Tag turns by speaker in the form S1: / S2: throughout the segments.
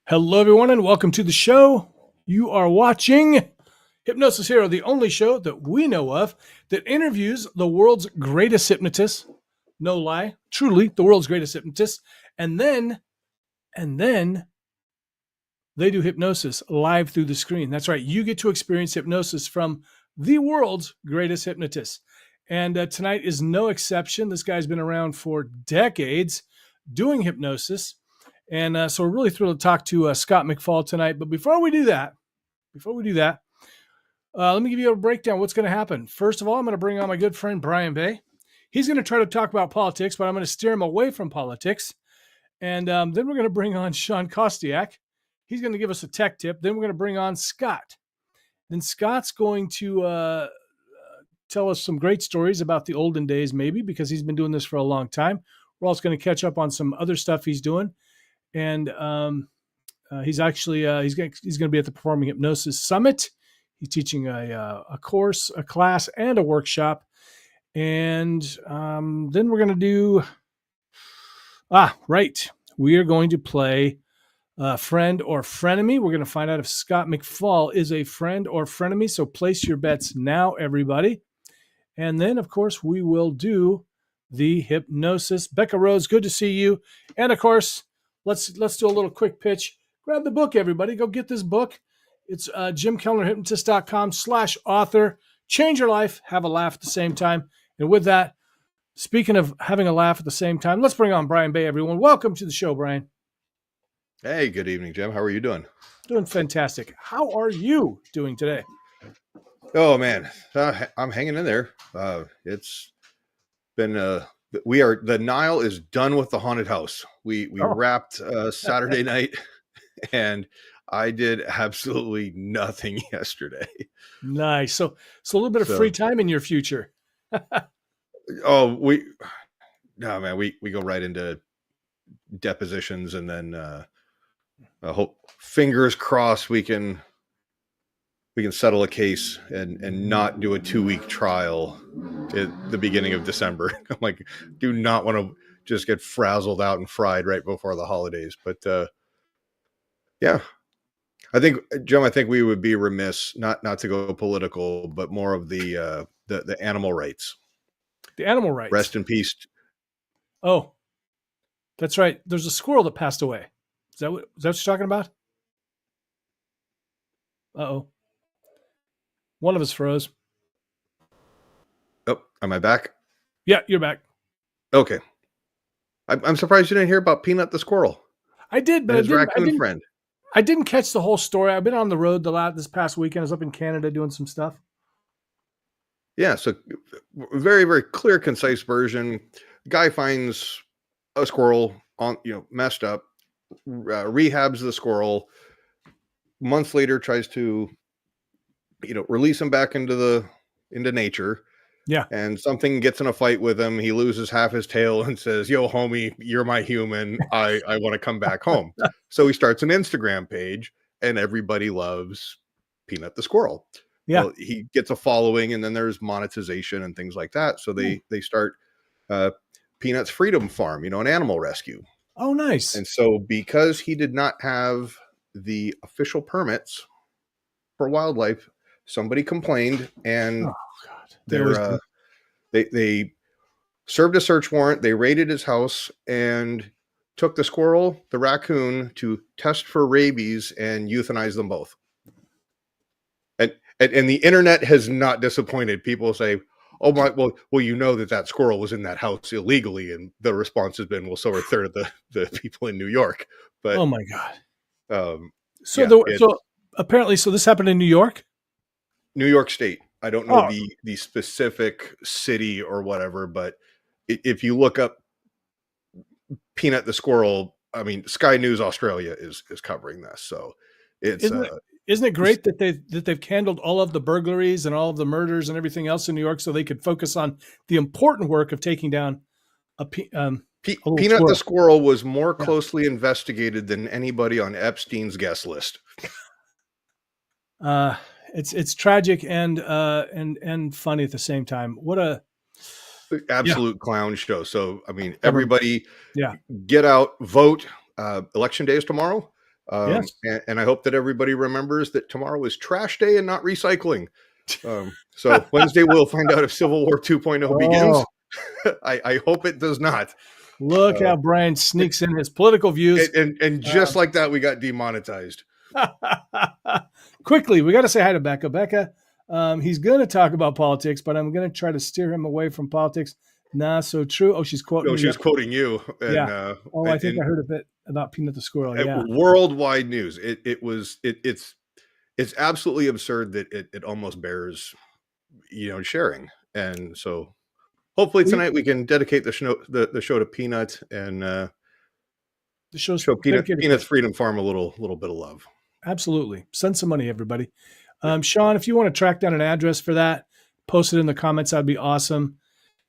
S1: Hello, everyone, and welcome to the show. You are watching Hypnosis Hero, the only show that we know of that interviews the world's greatest hypnotists. No lie, truly the world's greatest hypnotists. And then they do hypnosis live through the screen. That's right. You get to experience hypnosis from the world's greatest hypnotists. And tonight is no exception. This guy's been around for decades doing hypnosis. And so we're really thrilled to talk to Scott McFall tonight. But before we do that, let me give you a breakdown of what's going to happen. First of all, I'm going to bring on my good friend Brian Bay. He's going to try to talk about politics, but I'm going to steer him away from politics. And then we're going to bring on Shawn Kostiuk. He's going to give us a tech tip. Then we're going to bring on Scott. Then Scott's going to tell us some great stories about the olden days, maybe, because he's been doing this for a long time. We're also going to catch up on some other stuff he's doing. And he's going to be at the Performing Hypnosis Summit. He's teaching a course, a class, and a workshop. And then we're going to do, we are going to play friend or frenemy. We're going to find out if Scott McFall is a friend or frenemy. So place your bets now, everybody. And then, of course, we will do the hypnosis. Becca Rose, good to see you. And of course, let's do a little quick pitch. Grab the book, everybody. Go get this book. It's Jim Kellner, hypnotist.com/author. Change your life. Have a laugh at the same time. And with that, speaking of having a laugh at the same time, let's bring on Brian Bay, everyone. Welcome to the show, Brian.
S2: Hey, good evening, Jim. How are you doing?
S1: Doing fantastic. How are you doing today?
S2: Oh, man. I'm hanging in there. It's been the Nile is done with the haunted house. We wrapped Saturday night, and I did absolutely nothing yesterday.
S1: Nice. So a little bit of free time in your future.
S2: We go right into depositions, and then I hope, fingers crossed, we can settle a case and not do a 2-week trial at the beginning of December. I'm like, do not want to just get frazzled out and fried right before the holidays. But yeah, I think, Jim, we would be remiss not to go political, but more of the animal rights.
S1: The animal rights.
S2: Rest in peace.
S1: Oh, that's right. There's a squirrel that passed away. Is that what you're talking about? Uh-oh. One of us froze.
S2: Oh, am I back?
S1: Yeah, you're back.
S2: Okay. I'm surprised you didn't hear about Peanut the squirrel.
S1: I did, but
S2: his raccoon friend.
S1: I didn't catch the whole story. I've been on the road this past weekend. I was up in Canada doing some stuff.
S2: Yeah, so very, very clear, concise version. Guy finds a squirrel messed up, rehabs the squirrel. Months later, tries to release him back into nature.
S1: Yeah.
S2: And something gets in a fight with him. He loses half his tail and says, "Yo, homie, you're my human. I want to come back home." So he starts an Instagram page, and everybody loves Peanut the squirrel.
S1: Yeah.
S2: Well, he gets a following, and then there's monetization and things like that. So they start Peanut's Freedom Farm, an animal rescue.
S1: Oh, nice.
S2: And so because he did not have the official permits for wildlife, somebody complained, and they served a search warrant. They raided his house and took the squirrel, the raccoon, to test for rabies and euthanize them both. And the internet has not disappointed. People say, "Oh my, well, that squirrel was in that house illegally," and the response has been, "Well, so are a third of the people in New York." But
S1: oh my God. So apparently, this happened in New York.
S2: New York State. I don't know the specific city or whatever, but if you look up Peanut the squirrel, Sky News Australia is covering this. So it's
S1: isn't it great that they've handled all of the burglaries and all of the murders and everything else in New York, so they could focus on the important work of taking down
S2: Peanut the squirrel was more closely investigated than anybody on Epstein's guest list.
S1: It's tragic and funny at the same time. What a
S2: absolute clown show. So, everybody get out, vote. Election day is tomorrow.
S1: Yes.
S2: And I hope that everybody remembers that tomorrow is trash day and not recycling. So Wednesday we'll find out if Civil War 2.0 begins. I hope it does not.
S1: Look how Brian sneaks in his political views.
S2: And just like that, we got demonetized.
S1: Quickly, we got to say hi to Becca. Becca, he's going to talk about politics, but I'm going to try to steer him away from politics. Nah, so true. Oh, she's quoting.
S2: Oh, she's quoting you. And,
S1: yeah. I think I heard a bit about Peanut the Squirrel. Yeah.
S2: Worldwide news. It's absolutely absurd that it almost bears, sharing. And so hopefully tonight we can dedicate the show to Peanut and the show Peanut's Freedom Farm a little bit of love.
S1: Absolutely. Send some money, everybody. Shawn, if you want to track down an address for that, post it in the comments. That'd be awesome.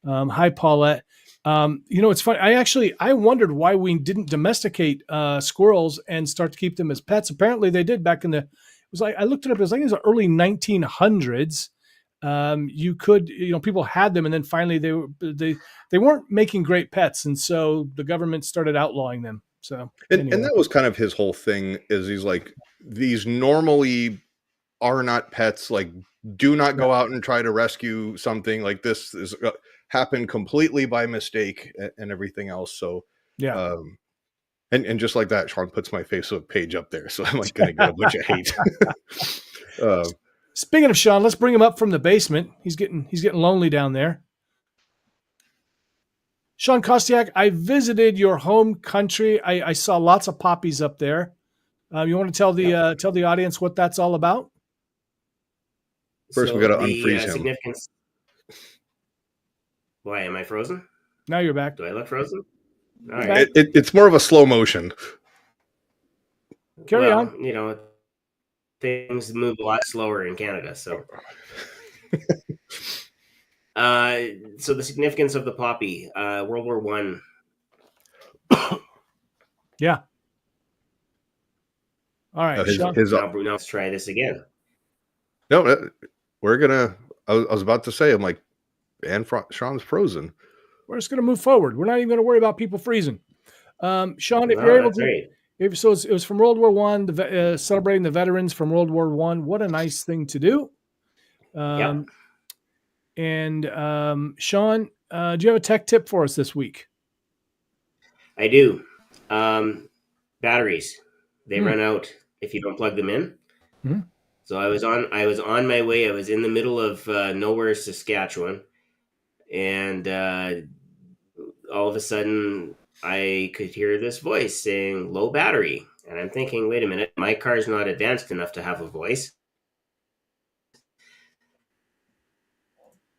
S1: Hi, Paulette. It's funny. I wondered why we didn't domesticate squirrels and start to keep them as pets. Apparently they did back in I looked it up. It was the early 1900s. You could, people had them, and then finally they weren't making great pets. And so the government started outlawing them. So,
S2: and that was kind of his whole thing, is he's like, these normally are not pets. Like, do not go out and try to rescue something like this. Is happened completely by mistake and everything else. So, yeah. And just like that, Shawn puts my Facebook page up there. So I'm like going to get a bunch of hate.
S1: Speaking of Shawn, let's bring him up from the basement. He's getting lonely down there. Shawn Kostiuk, I visited your home country. I saw lots of poppies up there. You want to tell the audience what that's all about?
S2: First, we got to unfreeze him.
S3: Significance. Why am I frozen?
S1: Now you're back.
S3: Do I look frozen? All right.
S2: It's more of a slow motion.
S1: Carry on.
S3: Things move a lot slower in Canada, so. So the significance of the poppy, World War One.
S1: Yeah. All right.
S3: Now, Bruno, let's try this again.
S2: No, we're gonna. I was about to say, I'm like, and Shawn's frozen.
S1: We're just gonna move forward. We're not even gonna worry about people freezing. Shawn, if you're able to.
S3: Great.
S1: It was from World War One, celebrating the veterans from World War One. What a nice thing to do. Yep. And Shawn, do you have a tech tip for us this week?
S3: I do. Batteries, they run out if you don't plug them in. Mm-hmm. So I was on my way. I was in the middle of nowhere, Saskatchewan, and all of a sudden I could hear this voice saying low battery, and I'm thinking, wait a minute, my car's not advanced enough to have a voice.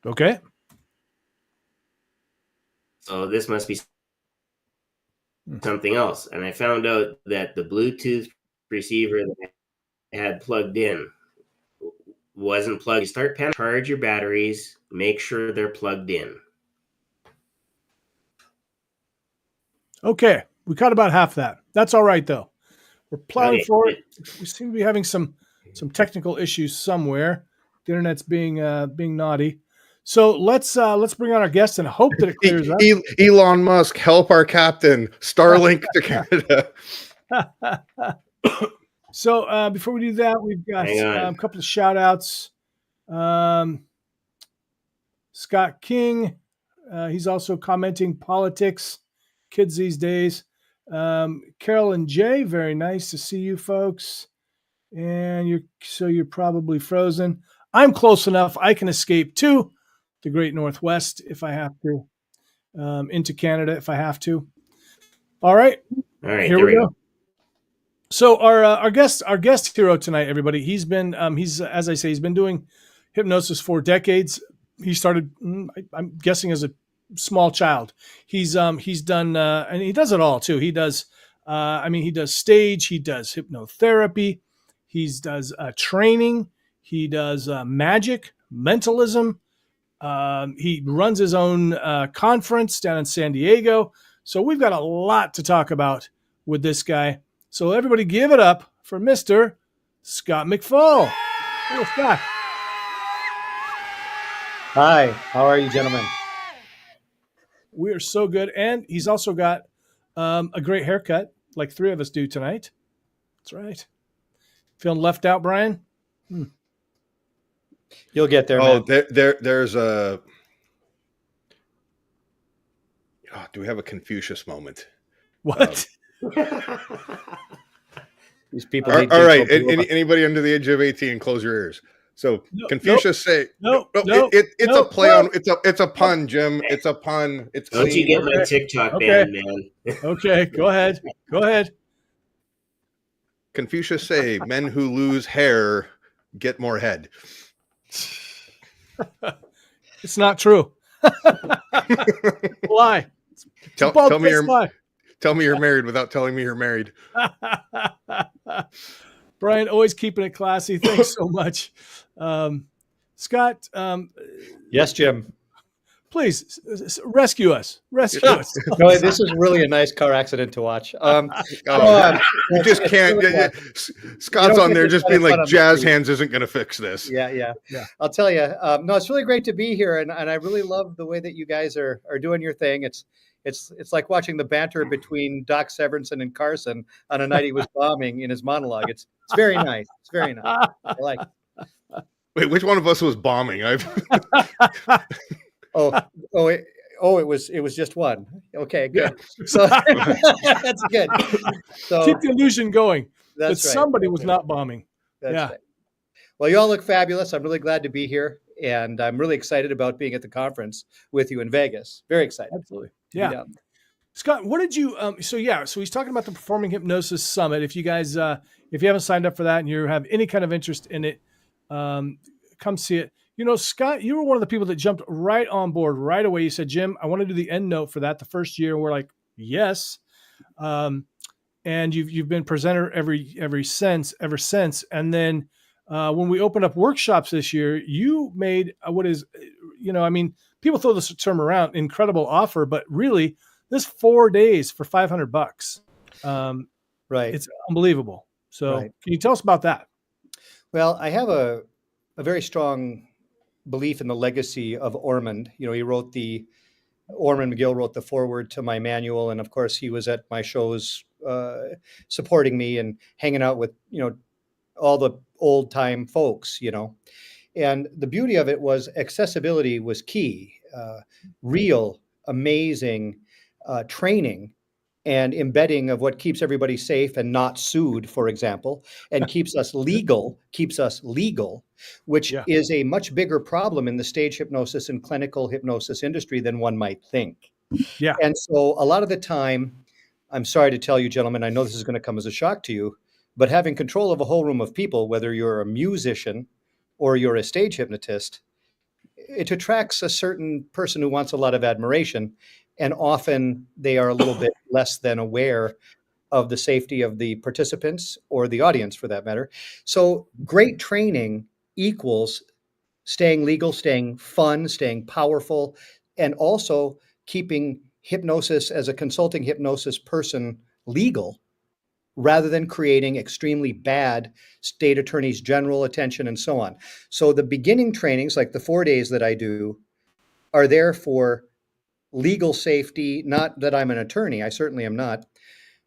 S1: Okay.
S3: So this must be something else. And I found out that the Bluetooth receiver that I had plugged in wasn't plugged. You start charge your batteries, make sure they're plugged in.
S1: Okay. We caught about half that. That's all right, though. We're plowing forward. We seem to be having some technical issues somewhere. The internet's being naughty. So let's bring on our guest and hope that it clears up.
S2: Elon Musk, help our captain. Starlink to Canada.
S1: So before we do that, we've got a couple of shout outs. Scott King, he's also commenting politics, kids these days. Carol and Jay, very nice to see you folks. And you're probably frozen. I'm close enough. I can escape to the Great Northwest if I have to, into Canada if I have to. All right. Here we go. So our guest hero tonight, everybody. He's been as I say, he's been doing hypnosis for decades. He started, I'm guessing, as a small child. He's done and he does it all too. He does he does stage, he does hypnotherapy, he does training, he does magic, mentalism. He runs his own conference down in San Diego. So we've got a lot to talk about with this guy. So everybody give it up for Mr. Scott McFall. Hello, Scott.
S4: Hi, how are you, gentlemen?
S1: We are so good. And he's also got a great haircut, like three of us do tonight. That's right. Feeling left out, Brian?
S4: You'll get there,
S2: Oh,
S4: man.
S2: there's a. Do we have a Confucius moment?
S1: What?
S4: These people
S2: All
S4: need
S2: right.
S4: to
S2: Anybody under the age of 18, close your ears. So Confucius say it's a play on it's a pun, Jim. It's a pun. It's
S3: Don't
S2: clean.
S3: you get my TikTok banned, man?
S1: Okay, go ahead. Go ahead.
S2: Confucius say men who lose hair get more head.
S1: It's not true. Lie.
S2: Tell me you're married without telling me you're married.
S1: Brian, always keeping it classy. Thanks so much. Scott.
S4: Yes, Jim.
S1: Please rescue us. Rescue us.
S4: No, this is really a nice car accident to watch.
S2: You just can't. Scott's on there just being like, jazz hands isn't going to fix this.
S4: Yeah. I'll tell you. No, it's really great to be here, and I really love the way that you guys are doing your thing. It's like watching the banter between Doc Severinsen and Carson on a night he was bombing in his monologue. It's very nice. It's very nice. I like it.
S2: Wait, which one of us was bombing?
S4: It was just one. Okay, good. Yeah. So that's good. So
S1: keep the illusion going.
S4: That's
S1: that
S4: right.
S1: somebody was not bombing.
S4: That's right. Well, you all look fabulous. I'm really glad to be here, and I'm really excited about being at the conference with you in Vegas. Very excited.
S1: Absolutely. Yeah. Scott, what did you so he's talking about the Performing Hypnosis Summit. If you guys if you haven't signed up for that and you have any kind of interest in it, come see it. You know, Scott, you were one of the people that jumped right on board right away. You said, Jim, I want to do the end note for that the first year. And we're like, yes. And you've been presenter ever since. And then when we opened up workshops this year, you made what is, people throw this term around, incredible offer, but really this 4 days for $500.
S4: Right.
S1: It's unbelievable. So Can you tell us about that?
S4: Well, I have a very strong belief in the legacy of Ormond. You know, Ormond McGill wrote the foreword to my manual. And of course he was at my shows, supporting me and hanging out with, all the old time folks, and the beauty of it was accessibility was key, real, amazing, training and embedding of what keeps everybody safe and not sued, for example, and keeps us legal, which is a much bigger problem in the stage hypnosis and clinical hypnosis industry than one might think.
S1: Yeah.
S4: And so a lot of the time, I'm sorry to tell you, gentlemen, I know this is going to come as a shock to you, but having control of a whole room of people, whether you're a musician or you're a stage hypnotist, it attracts a certain person who wants a lot of admiration. And often they are a little bit less than aware of the safety of the participants or the audience for that matter. So great training equals staying legal, staying fun, staying powerful, and also keeping hypnosis as a consulting hypnosis person legal rather than creating extremely bad state attorneys general attention and so on. So the beginning trainings, like the 4 days that I do, are there for legal safety. Not that I'm an attorney, I certainly am not,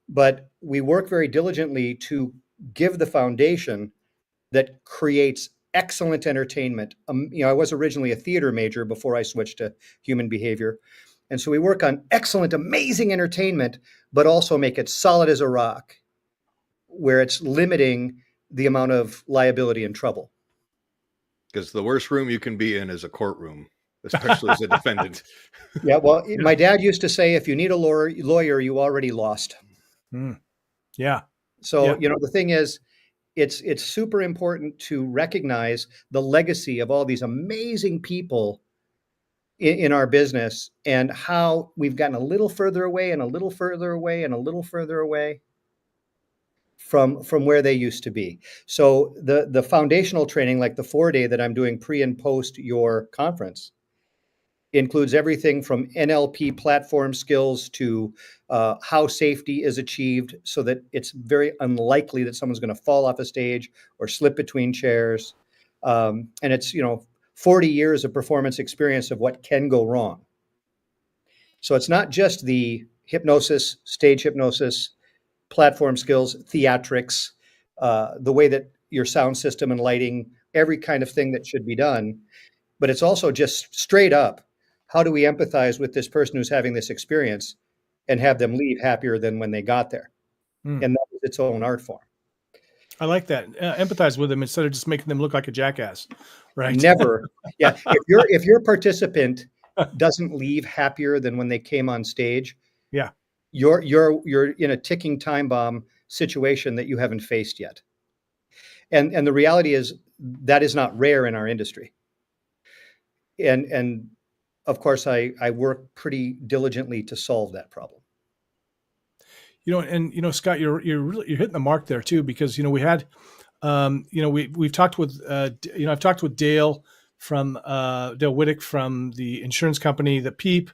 S4: but we work very diligently to give the foundation that creates excellent entertainment. I was originally a theater major before I switched to human behavior. And so we work on excellent, amazing entertainment, but also make it solid as a rock, where it's limiting the amount of liability and trouble.
S2: Because the worst room you can be in is a courtroom, especially as a defendant.
S4: Yeah, well, my dad used to say, if you need a lawyer, you already lost.
S1: Yeah.
S4: So, the thing is, it's super important to recognize the legacy of all these amazing people in our business and how we've gotten a little further away and a little further away and a little further away from where they used to be. So the foundational training, like the 4-day that I'm doing pre and post your conference, includes everything from NLP platform skills to how safety is achieved so that it's very unlikely that someone's going to fall off a stage or slip between chairs. And it's, 40 years of performance experience of what can go wrong. So it's not just the hypnosis, stage hypnosis, platform skills, theatrics, the way that your sound system and lighting, every kind of thing that should be done. But it's also just straight up, how do we empathize with this person who's having this experience and have them leave happier than when they got there?
S1: Mm.
S4: And that is its own art form.
S1: I like that. Empathize with them instead of just making them look like a jackass, right?
S4: Never. Yeah. If your participant doesn't leave happier than when they came on stage,
S1: Yeah.
S4: you're in a ticking time bomb situation that you haven't faced yet. And the reality is that is not rare in our industry. And of course, I work pretty diligently to solve that problem.
S1: Scott, you're hitting the mark there too, because we had, we've talked with, I've talked with Dale Whittick from the insurance company, the PEEP,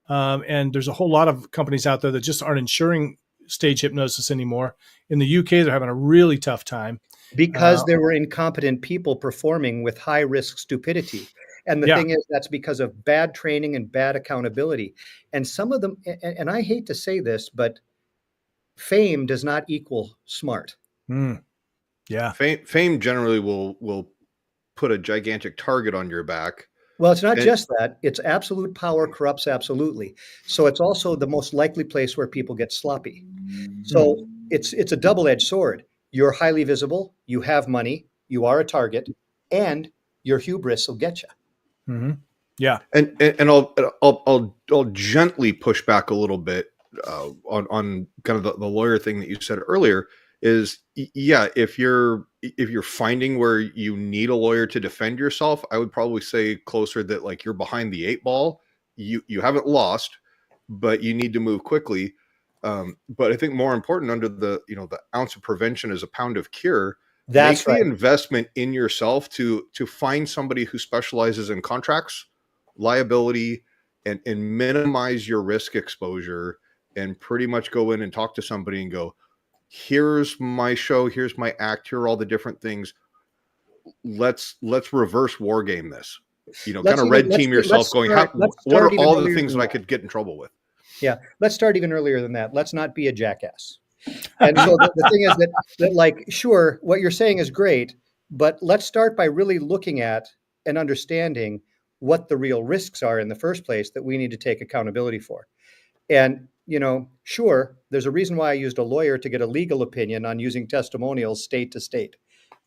S1: and there's a whole lot of companies out there that just aren't insuring stage hypnosis anymore. In the UK, they're having a really tough time
S4: because there were incompetent people performing with high risk stupidity. And the thing is, that's because of bad training and bad accountability. And some of them, and I hate to say this, but fame does not equal smart.
S1: Yeah.
S2: Fame generally will put a gigantic target on your back.
S4: Well, it's not just that. It's absolute power corrupts absolutely. So it's also the most likely place where people get sloppy. So it's a double-edged sword. You're highly visible, you have money, you are a target, and your hubris will get you.
S1: Mm-hmm. Yeah.
S2: And I'll gently push back a little bit on kind of the lawyer thing that you said earlier. Is if you're finding where you need a lawyer to defend yourself, I would probably say closer that like you're behind the 8 ball. You haven't lost, but you need to move quickly. But I think more important, under the ounce of prevention is a pound of cure.
S4: That's
S2: Make the investment in yourself to find somebody who specializes in contracts, liability, and minimize your risk exposure, and pretty much go in and talk to somebody and go, here's my show, here's my act, here are all the different things. Let's reverse war game this. Kind of red team yourself, going, what are all the things that I could get in trouble with?
S4: Yeah, let's start even earlier than that. Let's not be a jackass. And so the thing is that like, sure, what you're saying is great, but let's start by really looking at and understanding what the real risks are in the first place that we need to take accountability for. And, sure, there's a reason why I used a lawyer to get a legal opinion on using testimonials state to state.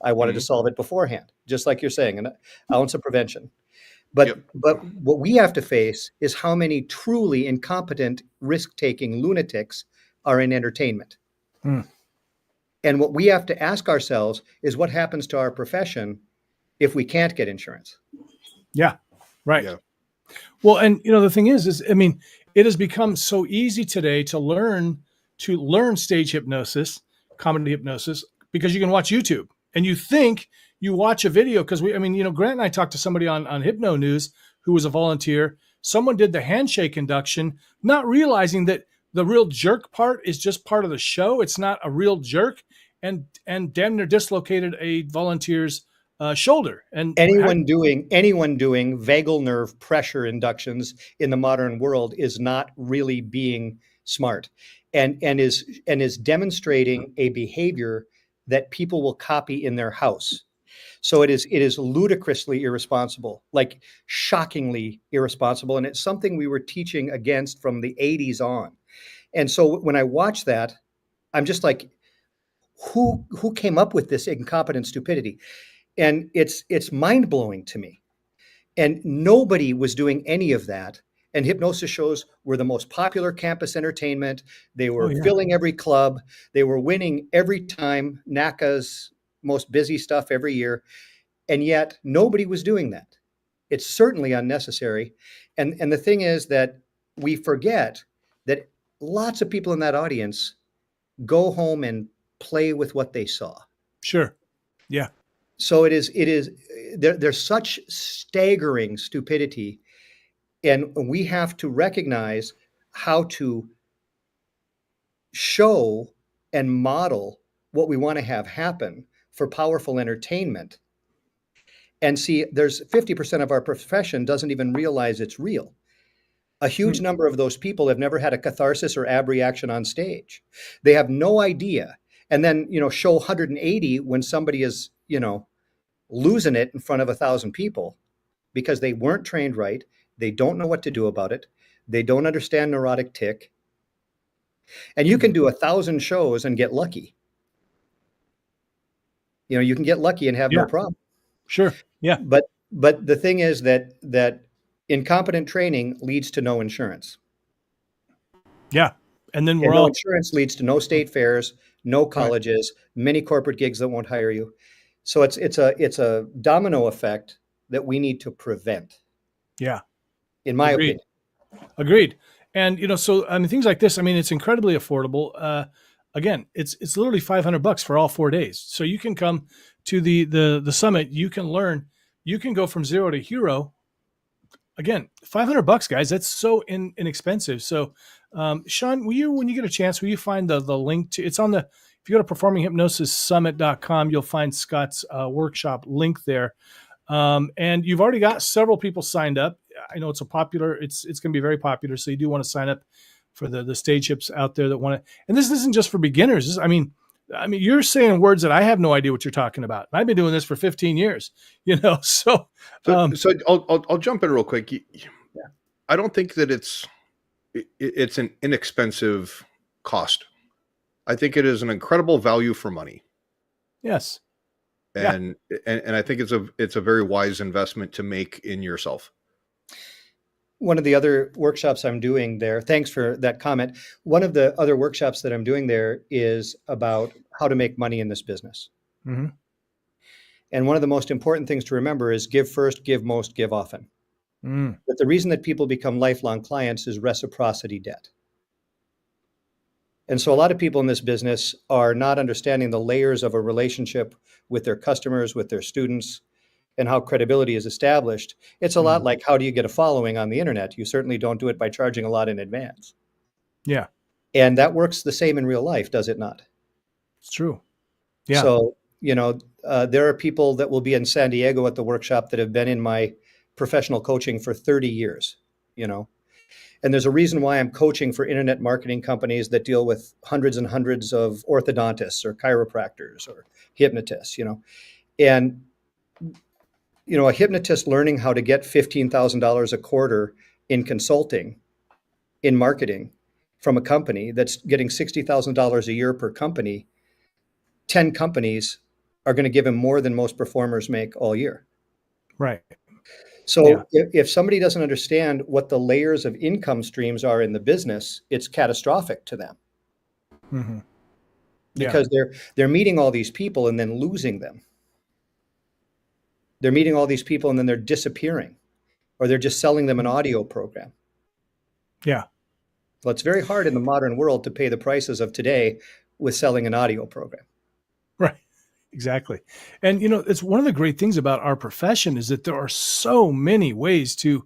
S4: I wanted to solve it beforehand, just like you're saying, an ounce of prevention. But what we have to face is how many truly incompetent, risk-taking lunatics are in entertainment. And what we have to ask ourselves is what happens to our profession if we can't get insurance.
S1: Yeah, right.
S2: Yeah.
S1: Well, and the thing is it has become so easy today to learn stage hypnosis, comedy hypnosis, because you can watch YouTube and you think you watch a video. Because Grant and I talked to somebody on Hypno News who was a volunteer. Someone did the handshake induction, not realizing that the real jerk part is just part of the show. It's not a real jerk, and damn near dislocated a volunteer's shoulder. And
S4: anyone doing vagal nerve pressure inductions in the modern world is not really being smart, and is demonstrating a behavior that people will copy in their house. So it is ludicrously irresponsible, like shockingly irresponsible, and it's something we were teaching against from the 80s on. And so when I watch that, I'm just like, who came up with this incompetent stupidity? And it's mind-blowing to me. And nobody was doing any of that. And hypnosis shows were the most popular campus entertainment. They were filling every club. They were winning every time, NACA's most busy stuff every year. And yet nobody was doing that. It's certainly unnecessary. And the thing is that we forget that lots of people in that audience go home and play with what they saw.
S1: Sure. Yeah.
S4: So there's such staggering stupidity, and we have to recognize how to show and model what we want to have happen for powerful entertainment. And see, there's 50% of our profession doesn't even realize it's real. A huge number of those people have never had a catharsis or ab reaction on stage. They have no idea. and then, show 180 when somebody is, losing it in front of 1,000 people because they weren't trained right. They don't know what to do about it. They don't understand neurotic tick. And you can do 1,000 shows and get lucky. You can get lucky and have no problem.
S1: Sure. Yeah.
S4: But the thing is that incompetent training leads to no insurance.
S1: Yeah. And then
S4: no insurance leads to no state fairs, no colleges, many corporate gigs that won't hire you. So it's a domino effect that we need to prevent.
S1: Yeah.
S4: In my opinion.
S1: Agreed. And, so, things like this, it's incredibly affordable. Again, it's literally $500 for all 4 days. So you can come to the summit. You can learn, you can go from zero to hero. Again, $500, guys, that's so inexpensive. So, Shawn, when you get a chance, will you find the link to, it's on if you go to performinghypnosissummit.com, you'll find Scott's workshop link there. And you've already got several people signed up. I know it's it's going to be very popular. So you do want to sign up for the stage hips out there that want to, and this isn't just for beginners. You're saying words that I have no idea what you're talking about. I've been doing this for 15 years, so
S2: I'll jump in real quick. I don't think that it's an inexpensive cost. I think it is an incredible value for money.
S1: Yes.
S2: And I think it's a very wise investment to make in yourself.
S4: One of the other workshops I'm doing there, thanks for that comment. One of the other workshops that I'm doing there is about how to make money in this business.
S1: Mm-hmm.
S4: And one of the most important things to remember is give first, give most, give often.
S1: Mm.
S4: But the reason that people become lifelong clients is reciprocity debt. And so a lot of people in this business are not understanding the layers of a relationship with their customers, with their students, and how credibility is established. It's a lot like, how do you get a following on the internet? You certainly don't do it by charging a lot in advance.
S1: Yeah.
S4: And that works the same in real life, does it not?
S1: It's true. Yeah.
S4: So, there are people that will be in San Diego at the workshop that have been in my professional coaching for 30 years, and there's a reason why I'm coaching for internet marketing companies that deal with hundreds and hundreds of orthodontists or chiropractors or hypnotists, and a hypnotist learning how to get $15,000 a quarter in consulting, in marketing from a company that's getting $60,000 a year per company, 10 companies are going to give him more than most performers make all year.
S1: Right.
S4: So if somebody doesn't understand what the layers of income streams are in the business, it's catastrophic to them.
S1: Mm-hmm.
S4: Because they're meeting all these people and then losing them. They're meeting all these people and then they're disappearing, or they're just selling them an audio program.
S1: Yeah.
S4: Well, it's very hard in the modern world to pay the prices of today with selling an audio program.
S1: Right. Exactly. And, it's one of the great things about our profession is that there are so many ways to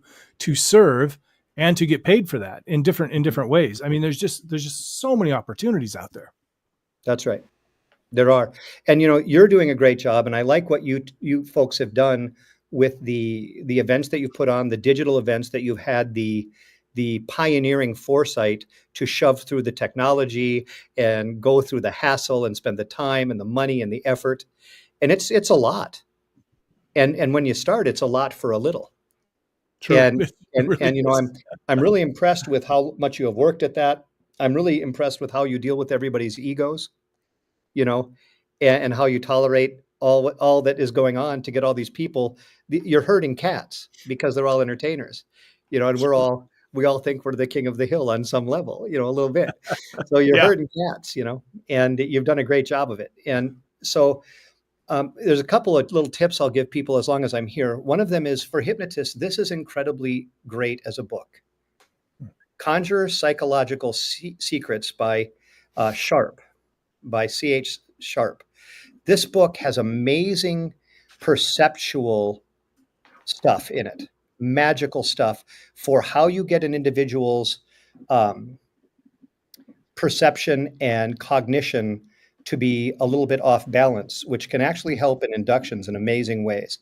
S1: serve and to get paid for that in different ways. There's just so many opportunities out there.
S4: That's right. There are. And, you're doing a great job. And I like what you folks have done with the events that you've put on, the digital events that you've had, the pioneering foresight to shove through the technology and go through the hassle and spend the time and the money and the effort. And it's a lot. And when you start, it's a lot for a little.
S1: True.
S4: And I'm really impressed with how much you have worked at that. I'm really impressed with how you deal with everybody's egos, and how you tolerate all that is going on to get all these people. You're herding cats because they're all entertainers, and we all think we're the king of the hill on some level, a little bit. So you're herding cats, and you've done a great job of it. And so there's a couple of little tips I'll give people as long as I'm here. One of them is, for hypnotists, this is incredibly great as a book. Conjure Psychological Secrets by Sharp, by C.H. Sharp. This book has amazing perceptual stuff in it, magical stuff for how you get an individual's perception and cognition to be a little bit off balance, which can actually help in inductions in amazing ways.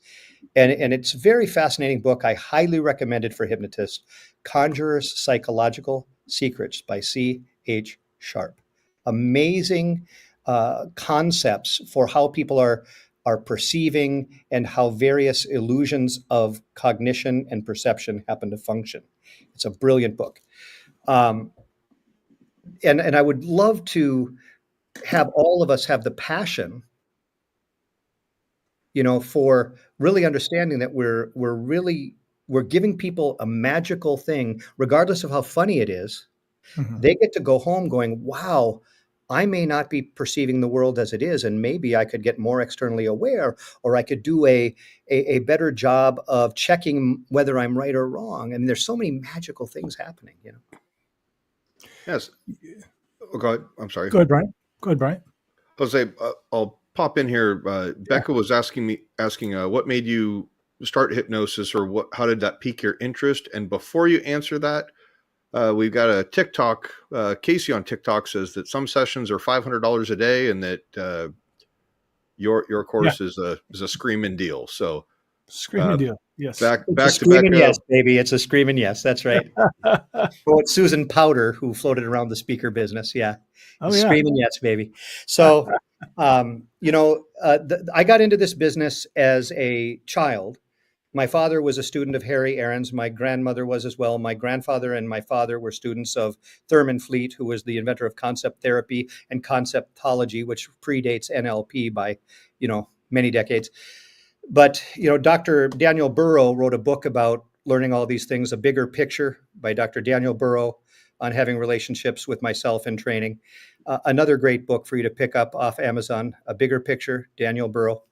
S4: And it's a very fascinating book. I highly recommend it for hypnotists. Conjurer's Psychological Secrets by C.H. Sharp. Amazing concepts for how people are perceiving and how various illusions of cognition and perception happen to function. It's a brilliant book. And I would love to have all of us have the passion, for really understanding that we're giving people a magical thing, regardless of how funny it is.
S1: Mhm.
S4: They get to go home going, wow, I may not be perceiving the world as it is, and maybe I could get more externally aware, or I could do a better job of checking whether I'm right or wrong. I mean, there's so many magical things happening,
S2: Yes. Oh, go ahead. I'm sorry.
S1: Go ahead, Brian. Go ahead, Brian.
S2: I'll say, I'll pop in here. Becca was asking what made you start hypnosis, or how did that pique your interest? And before you answer that, we've got a TikTok. Casey on TikTok says that some sessions are $500 a day, and that your course is a screaming deal. So
S1: Screaming deal. Yes.
S2: back
S4: It's a
S2: to
S4: screaming
S2: Becca.
S4: yes, baby. It's a screaming yes. That's right. Oh, it's Susan Powder who floated around the speaker business. Yeah.
S1: Oh, yeah.
S4: Screaming yes, baby. So, I got into this business as a child. My father was a student of Harry Aaron's. My grandmother was as well. My grandfather and my father were students of Thurman Fleet, who was the inventor of concept therapy and conceptology, which predates NLP by, many decades. But, Dr. Daniel Burrow wrote a book about learning all these things, A Bigger Picture by Dr. Daniel Burrow on having relationships with myself in training. Another great book for you to pick up off Amazon, A Bigger Picture, Daniel Burrow.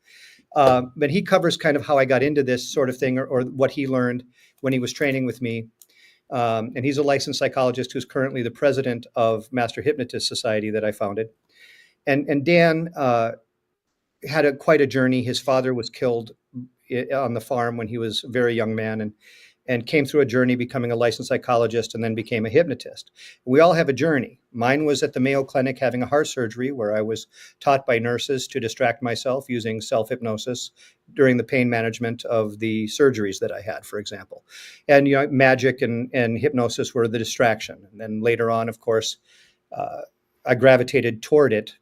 S4: But he covers kind of how I got into this sort of thing, or what he learned when he was training with me. And he's a licensed psychologist who's currently the president of Master Hypnotist Society that I founded. And Dan had quite a journey. His father was killed on the farm when he was a very young man, and came through a journey becoming a licensed psychologist, and then became a hypnotist. We all have a journey. Mine was at the Mayo Clinic having a heart surgery, where I was taught by nurses to distract myself using self-hypnosis during the pain management of the surgeries that I had, for example. And magic and hypnosis were the distraction. And then later on, of course, I gravitated toward it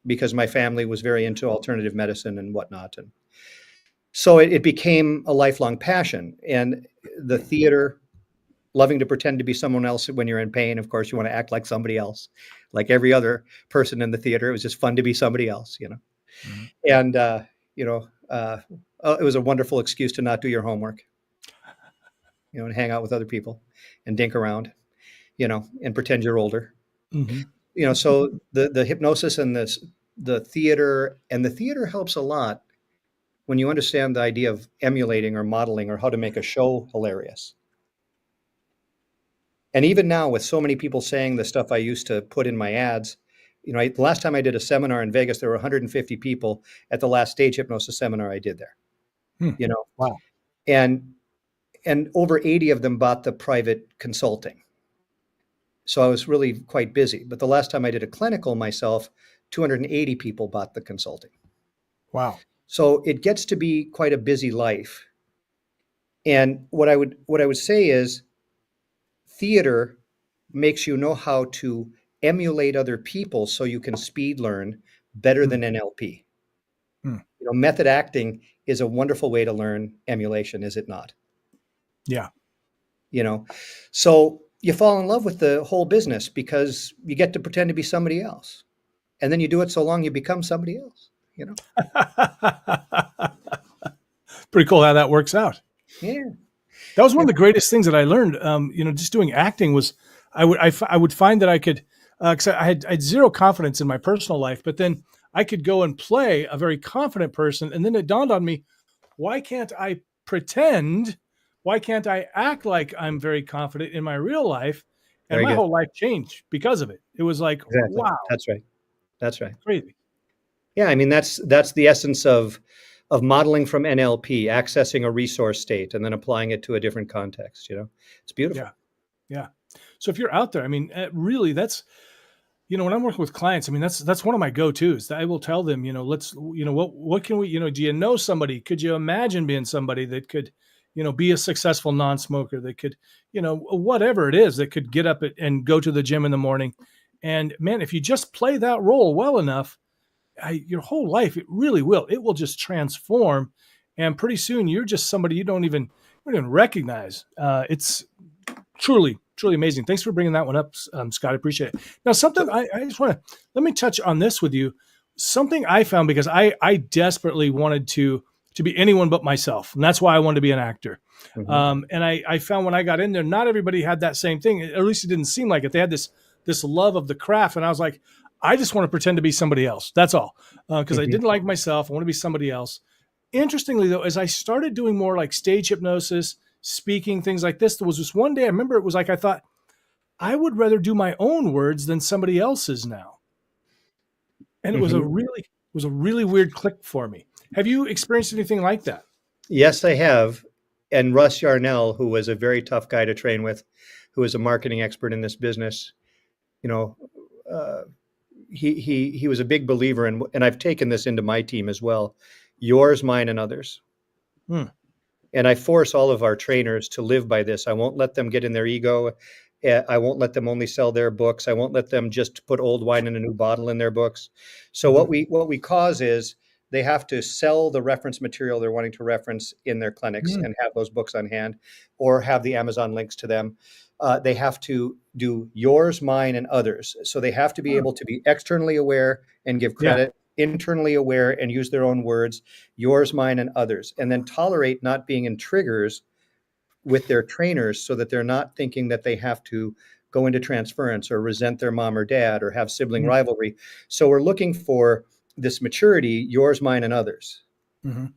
S4: because my family was very into alternative medicine and whatnot. And so it became a lifelong passion. And the theater, loving to pretend to be someone else when you're in pain. Of course, you want to act like somebody else, like every other person in the theater. It was just fun to be somebody else,
S1: Mm-hmm.
S4: And, it was a wonderful excuse to not do your homework, and hang out with other people and dink around, and pretend you're older.
S1: Mm-hmm.
S4: So the hypnosis and the theater helps a lot when you understand the idea of emulating or modeling, or how to make a show hilarious. And even now, with so many people saying the stuff I used to put in my ads, the last time I did a seminar in Vegas, there were 150 people at the last stage hypnosis seminar I did there.
S1: Wow.
S4: And over 80 of them bought the private consulting. So I was really quite busy. But the last time I did a clinical myself, 280 people bought the consulting.
S1: Wow.
S4: So it gets to be quite a busy life. And what I would say is, theater makes you know how to emulate other people so you can speed learn better than NLP. Method acting is a wonderful way to learn emulation, is it not?
S1: Yeah.
S4: So you fall in love with the whole business because you get to pretend to be somebody else. And then you do it so long you become somebody else,
S1: Pretty cool how that works out.
S4: Yeah.
S1: That was one of the greatest things that I learned. Just doing acting was, I would find that I could, because I had zero confidence in my personal life, but then I could go and play a very confident person, and then it dawned on me, why can't I pretend? Why can't I act like I'm very confident in my real life? And my whole life changed because of it. It was like,
S4: Exactly.
S1: wow,
S4: That's right.
S1: crazy.
S4: Yeah, I mean that's the essence of modeling from NLP, accessing a resource state and then applying it to a different context. It's beautiful.
S1: Yeah. So if you're out there, I mean, really, that's, when I'm working with clients, I mean, that's one of my go-tos. I will tell them, what can we, do you know somebody? Could you imagine being somebody that could, be a successful non-smoker that could, whatever it is, that could get up and go to the gym in the morning And man, if you just play that role well enough, your whole life, it really will. It will just transform. And pretty soon you're just somebody you don't even recognize. It's truly, truly amazing. Thanks for bringing that one up, Scott. I appreciate it. Now, something I just want to, let me touch on this with you. Something I found, because I desperately wanted to be anyone but myself. And that's why I wanted to be an actor. And I found when I got in there, not everybody had that same thing. At least it didn't seem like it. They had this love of the craft. And I was like, I just want to pretend to be somebody else. That's all. Because I didn't like myself. I want to be somebody else. Interestingly, though, as I started doing more like stage hypnosis, speaking, things like this, there was this one day, I remember it was like, I thought, I would rather do my own words than somebody else's now. And it was a really weird click for me. Have you experienced anything like that?
S4: Yes, I have. And Russ Yarnell, who was a very tough guy to train with, who is a marketing expert in this business, you know, he was a big believer in, and I've taken this into my team as well, yours, mine, and others. And I force all of our trainers to live by this. I won't let them get in their ego. I won't let them only sell their books. I won't let them just put old wine in a new bottle in their books. So what we cause is they have to sell the reference material they're wanting to reference in their clinics and have those books on hand, or have the Amazon links to them. They have to do yours, mine, and others. So they have to be able to be externally aware and give credit, internally aware and use their own words, yours, mine, and others, and then tolerate not being in triggers with their trainers, so that they're not thinking that they have to go into transference or resent their mom or dad or have sibling rivalry. So we're looking for this maturity, yours, mine, and others,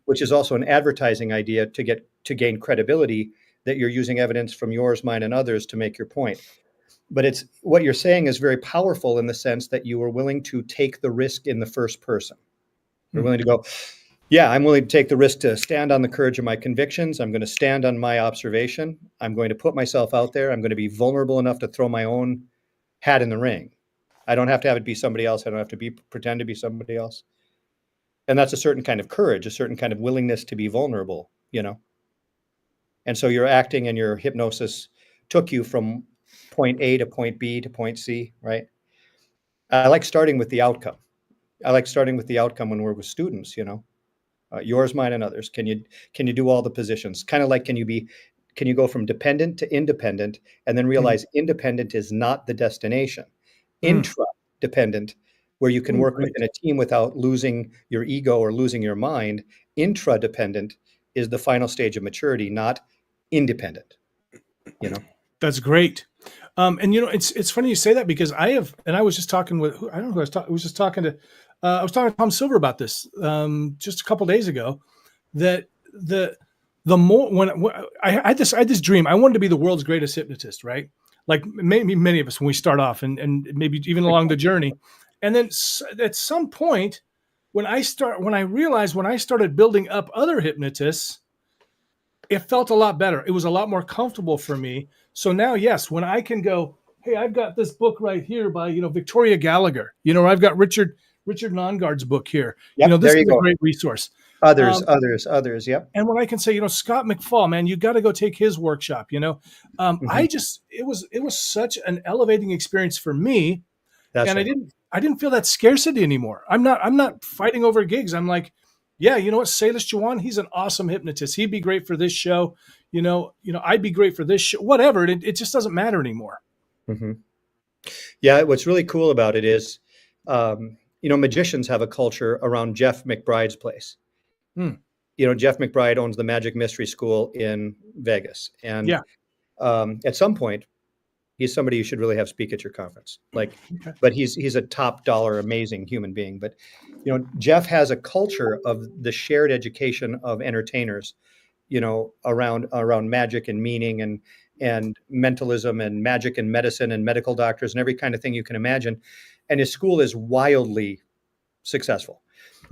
S4: which is also an advertising idea to gain credibility, that you're using evidence from yours, mine, and others to make your point. But it's what you're saying is very powerful in the sense that you are willing to take the risk in the first person. You're willing to go, yeah, I'm willing to take the risk to stand on the courage of my convictions. I'm going to stand on my observation. I'm going to put myself out there. I'm going to be vulnerable enough to throw my own hat in the ring. I don't have to have it be somebody else. I don't have to pretend to be somebody else. And that's a certain kind of courage, a certain kind of willingness to be vulnerable, you know? And so your acting and your hypnosis took you from point A to point B to point C, right? I like starting with the outcome. I like starting with the outcome when we're with students, you know? Yours, mine, and others. Can you do all the positions? Kind of like, can you go from dependent to independent, and then realize independent is not the destination. Intra-dependent, where you can work within a team without losing your ego or losing your mind. Intra-dependent is the final stage of maturity, not independent. You know,
S1: that's great. And you know, it's funny you say that, because I was just talking with, I don't know who I was talking. I was just talking to, I was talking to Tom Silver about this just a couple days ago. That the more when I had this dream, I wanted to be the world's greatest hypnotist, right? Like maybe many of us when we start off, and maybe even along the journey, and then at some point when I realized when I started building up other hypnotists, it felt a lot better. It was a lot more comfortable for me. So now, yes, when I can go, hey, I've got this book right here by, Victoria Gallagher, or I've got Richard Nongard's book here.
S4: Yep,
S1: This is a great resource.
S4: Others. Yep.
S1: And when I can say, Scott McFall, man, you got to go take his workshop, it was such an elevating experience for me.
S4: That's
S1: and
S4: right.
S1: I didn't feel that scarcity anymore. I'm not fighting over gigs. I'm like, yeah, you know what? Salis Jawan, he's an awesome hypnotist. He'd be great for this show. I'd be great for this show, whatever. It just doesn't matter anymore.
S4: Yeah. What's really cool about it is, magicians have a culture around Jeff McBride's place. Jeff McBride owns the Magic Mystery School in Vegas. And at some point, he's somebody you should really have speak at your conference. But he's a top dollar, amazing human being. But, Jeff has a culture of the shared education of entertainers, around magic and meaning and mentalism and magic and medicine and medical doctors and every kind of thing you can imagine. And his school is wildly successful.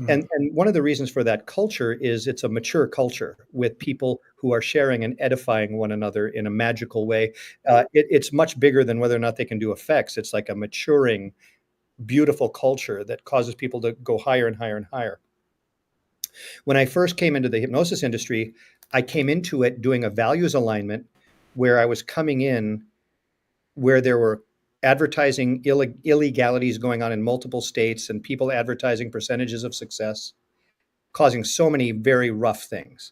S4: And one of the reasons for that culture is it's a mature culture with people who are sharing and edifying one another in a magical way. It's much bigger than whether or not they can do effects. It's like a maturing, beautiful culture that causes people to go higher and higher and higher. When I first came into the hypnosis industry, I came into it doing a values alignment where I was coming in where there were advertising illegalities going on in multiple states and people advertising percentages of success, causing so many very rough things.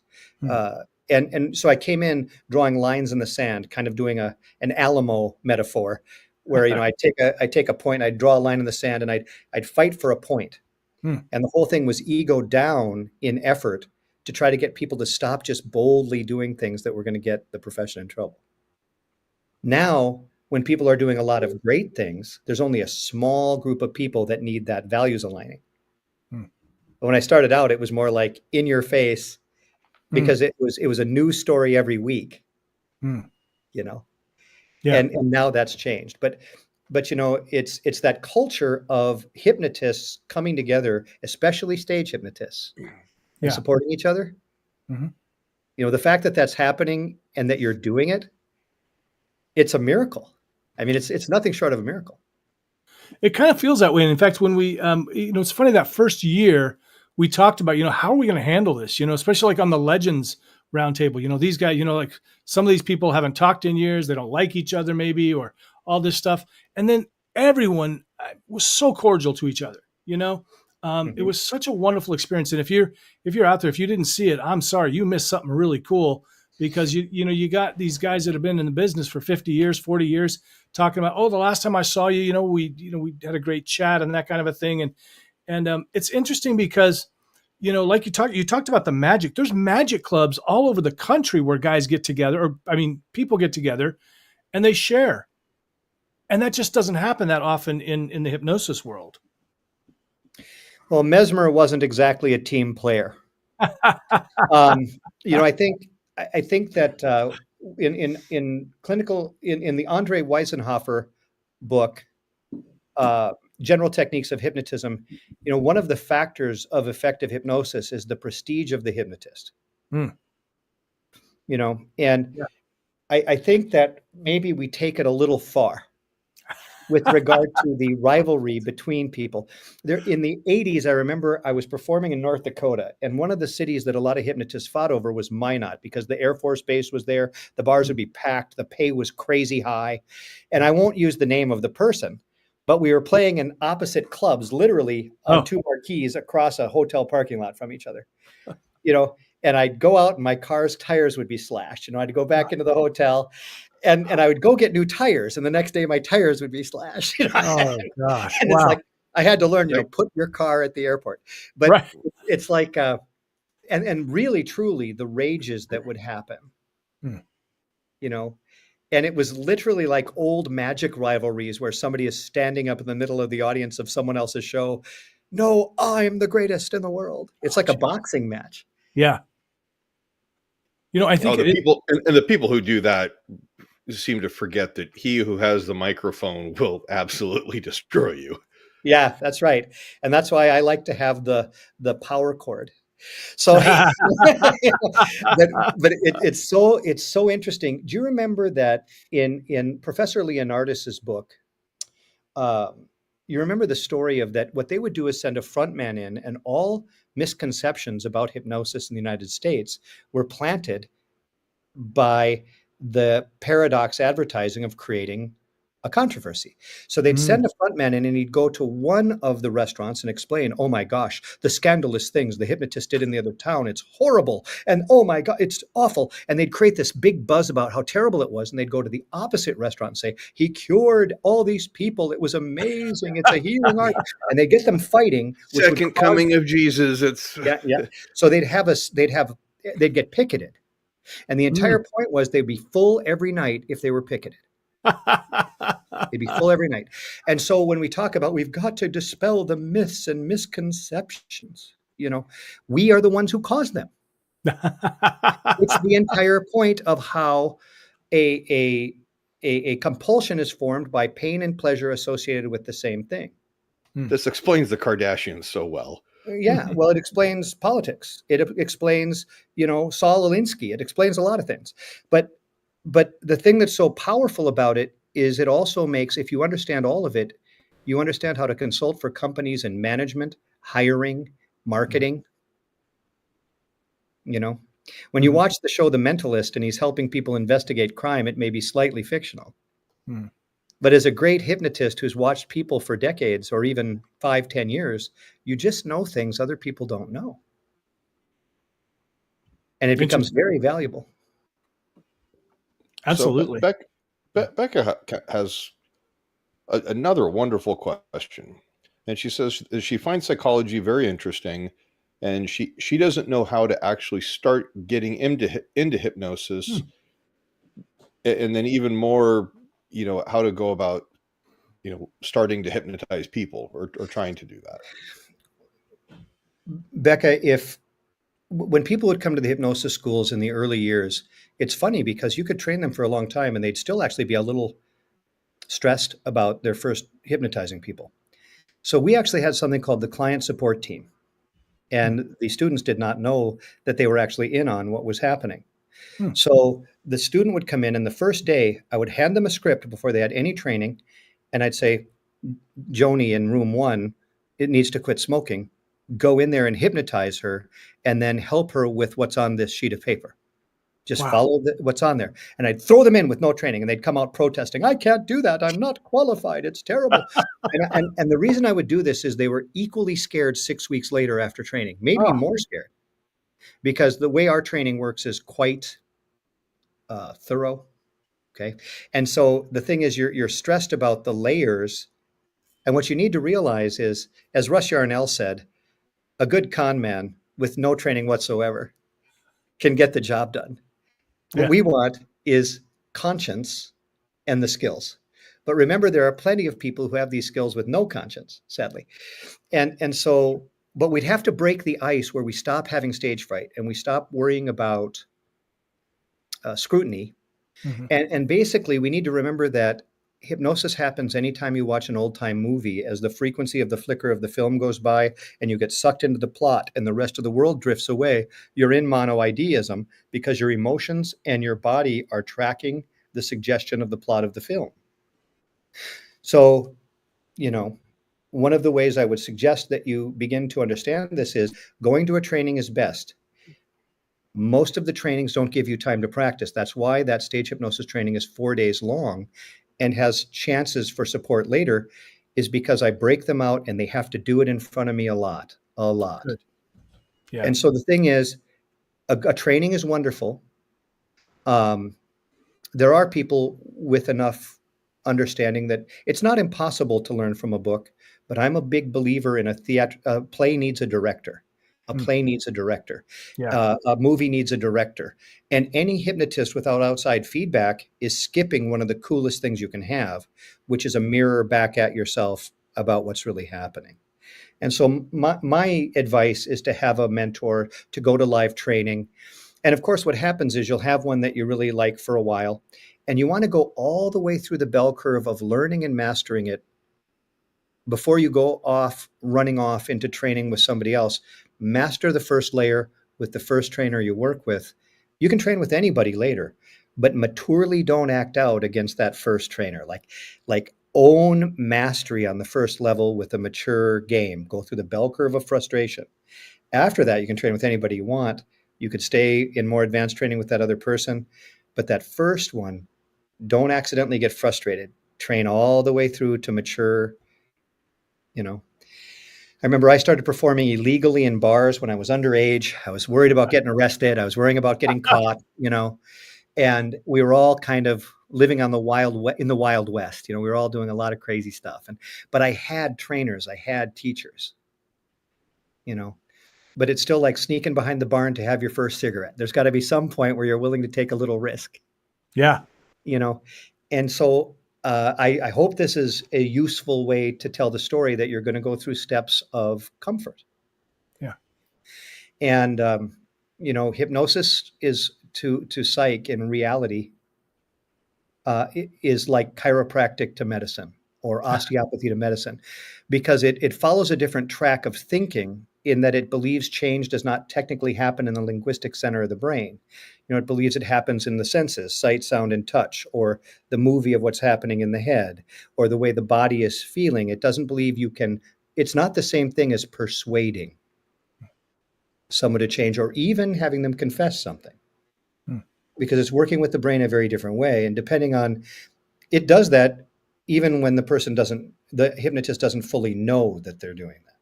S4: And so I came in drawing lines in the sand, kind of doing an Alamo metaphor, where I take a point, I'd draw a line in the sand, and I'd fight for a point. And the whole thing was ego down in effort to try to get people to stop just boldly doing things that were going to get the profession in trouble. Now, when people are doing a lot of great things, there's only a small group of people that need that values aligning. But when I started out, it was more like in your face, because it was a news story every week, Yeah. And now that's changed. But it's that culture of hypnotists coming together, especially stage hypnotists, and supporting each other. The fact that that's happening and that you're doing it, it's a miracle. I mean, it's nothing short of a miracle.
S1: It kind of feels that way. And in fact, when we, it's funny, that first year we talked about, how are we going to handle this? Especially like on the Legends roundtable, these guys, like some of these people haven't talked in years. They don't like each other maybe, or all this stuff. And then everyone was so cordial to each other, It was such a wonderful experience. And if you're out there, if you didn't see it, I'm sorry, you missed something really cool, because you got these guys that have been in the business for 50 years, 40 years talking about, the last time I saw you, we had a great chat and that kind of a thing. And it's interesting because, like you talked about the magic. There's magic clubs all over the country where guys get together, people get together and they share. And that just doesn't happen that often in the hypnosis world.
S4: Well, Mesmer wasn't exactly a team player. I think that in clinical, in the Andre Weisenhofer book, General Techniques of Hypnotism, one of the factors of effective hypnosis is the prestige of the hypnotist. I think that maybe we take it a little far with regard to the rivalry between people. There, in the 80s, I remember I was performing in North Dakota, and one of the cities that a lot of hypnotists fought over was Minot, because the Air Force Base was there. The bars would be packed. The pay was crazy high. And I won't use the name of the person, but we were playing in opposite clubs, literally on two marquees across a hotel parking lot from each other. And I'd go out and my car's tires would be slashed. I'd go back into the hotel and I would go get new tires. And the next day my tires would be slashed.
S1: Oh, gosh.
S4: And it's like, I had to learn, put your car at the airport. But it's like, and really, truly the rages that would happen, and it was literally like old magic rivalries where somebody is standing up in the middle of the audience of someone else's show. No, I'm the greatest in the world. It's like a boxing match.
S1: Yeah. I think
S2: the people who do that seem to forget that he who has the microphone will absolutely destroy you.
S4: Yeah, that's right. And that's why I like to have the power cord. So, but it's so interesting. Do you remember that in Professor Leonardis's book, you remember the story of that? What they would do is send a front man in, and all misconceptions about hypnosis in the United States were planted by the paradox advertising of creating a controversy. So they'd send a front man in, and he'd go to one of the restaurants and explain, oh my gosh, the scandalous things the hypnotist did in the other town, it's horrible. And oh my God, it's awful. And they'd create this big buzz about how terrible it was. And they'd go to the opposite restaurant and say, he cured all these people. It was amazing. It's a healing art. And they get them fighting.
S2: Second coming of Jesus. It's
S4: yeah. So they'd get picketed. And the entire point was they'd be full every night if they were picketed. They'd be full every night. And so when we talk about we've got to dispel the myths and misconceptions, we are the ones who cause them. It's the entire point of how a compulsion is formed by pain and pleasure associated with the same thing.
S2: This explains the Kardashians so well.
S4: Yeah, well, it explains politics. It explains, Saul Alinsky. It explains a lot of things. But the thing that's so powerful about it is it also makes, if you understand all of it, you understand how to consult for companies in management, hiring, marketing. When you watch the show The Mentalist and he's helping people investigate crime, it may be slightly fictional. But as a great hypnotist who's watched people for decades or even 5-10 years, you just know things other people don't know. And it becomes very valuable.
S1: Absolutely.
S2: So Becca has another wonderful question. And she says she finds psychology very interesting, and she doesn't know how to actually start getting into hypnosis, and then even more, how to go about, starting to hypnotize people or trying to do that.
S4: Becca, when people would come to the hypnosis schools in the early years, it's funny because you could train them for a long time and they'd still actually be a little stressed about their first hypnotizing people. So we actually had something called the client support team. And the students did not know that they were actually in on what was happening. So the student would come in, and the first day I would hand them a script before they had any training. And I'd say, Joni in room 1, it needs to quit smoking. Go in there and hypnotize her, and then help her with what's on this sheet of paper. Just follow what's on there. And I'd throw them in with no training, and they'd come out protesting. I can't do that. I'm not qualified. It's terrible. and the reason I would do this is they were equally scared 6 weeks later after training, maybe more scared, because the way our training works is quite thorough. Okay. And so the thing is, you're stressed about the layers. And what you need to realize is, as Russ Yarnell said, a good con man with no training whatsoever can get the job done. What we want is conscience and the skills. But remember, there are plenty of people who have these skills with no conscience, sadly. And so, but we'd have to break the ice where we stop having stage fright and we stop worrying about scrutiny. And basically, we need to remember that hypnosis happens anytime you watch an old-time movie. As the frequency of the flicker of the film goes by and you get sucked into the plot and the rest of the world drifts away, you're in monoideism because your emotions and your body are tracking the suggestion of the plot of the film. So, one of the ways I would suggest that you begin to understand this is going to a training is best. Most of the trainings don't give you time to practice. That's why that stage hypnosis training is 4 days long and has chances for support later, is because I break them out and they have to do it in front of me a lot. Good. Yeah. And so the thing is, a training is wonderful. There are people with enough understanding that it's not impossible to learn from a book, but I'm a big believer in a play needs a director. A play needs a director. Yeah. A movie needs a director. And any hypnotist without outside feedback is skipping one of the coolest things you can have, which is a mirror back at yourself about what's really happening. And so my advice is to have a mentor, to go to live training. And of course, what happens is you'll have one that you really like for a while, and you want to go all the way through the bell curve of learning and mastering it before you go off, running off into training with somebody else. Master the first layer with the first trainer you work with. You can train with anybody later, but maturely don't act out against that first trainer. Like own mastery on the first level with a mature game. Go through the bell curve of frustration. After that, you can train with anybody you want. You could stay in more advanced training with that other person, but that first one, don't accidentally get frustrated. Train all the way through to mature. I remember I started performing illegally in bars when I was underage. I was worried about getting arrested. I was worrying about getting caught, and we were all kind of living on in the Wild West. We were all doing a lot of crazy stuff. But I had trainers, I had teachers, but it's still like sneaking behind the barn to have your first cigarette. There's got to be some point where you're willing to take a little risk.
S1: Yeah.
S4: And so I hope this is a useful way to tell the story that you're going to go through steps of comfort.
S1: Yeah.
S4: And, hypnosis is to psych in reality is like chiropractic to medicine or osteopathy to medicine, because it follows a different track of thinking in that it believes change does not technically happen in the linguistic center of the brain. It believes it happens in the senses, sight, sound, and touch, or the movie of what's happening in the head, or the way the body is feeling. It doesn't believe it's not the same thing as persuading someone to change or even having them confess something, because it's working with the brain a very different way. And depending on, it does that even when the hypnotist doesn't fully know that they're doing that.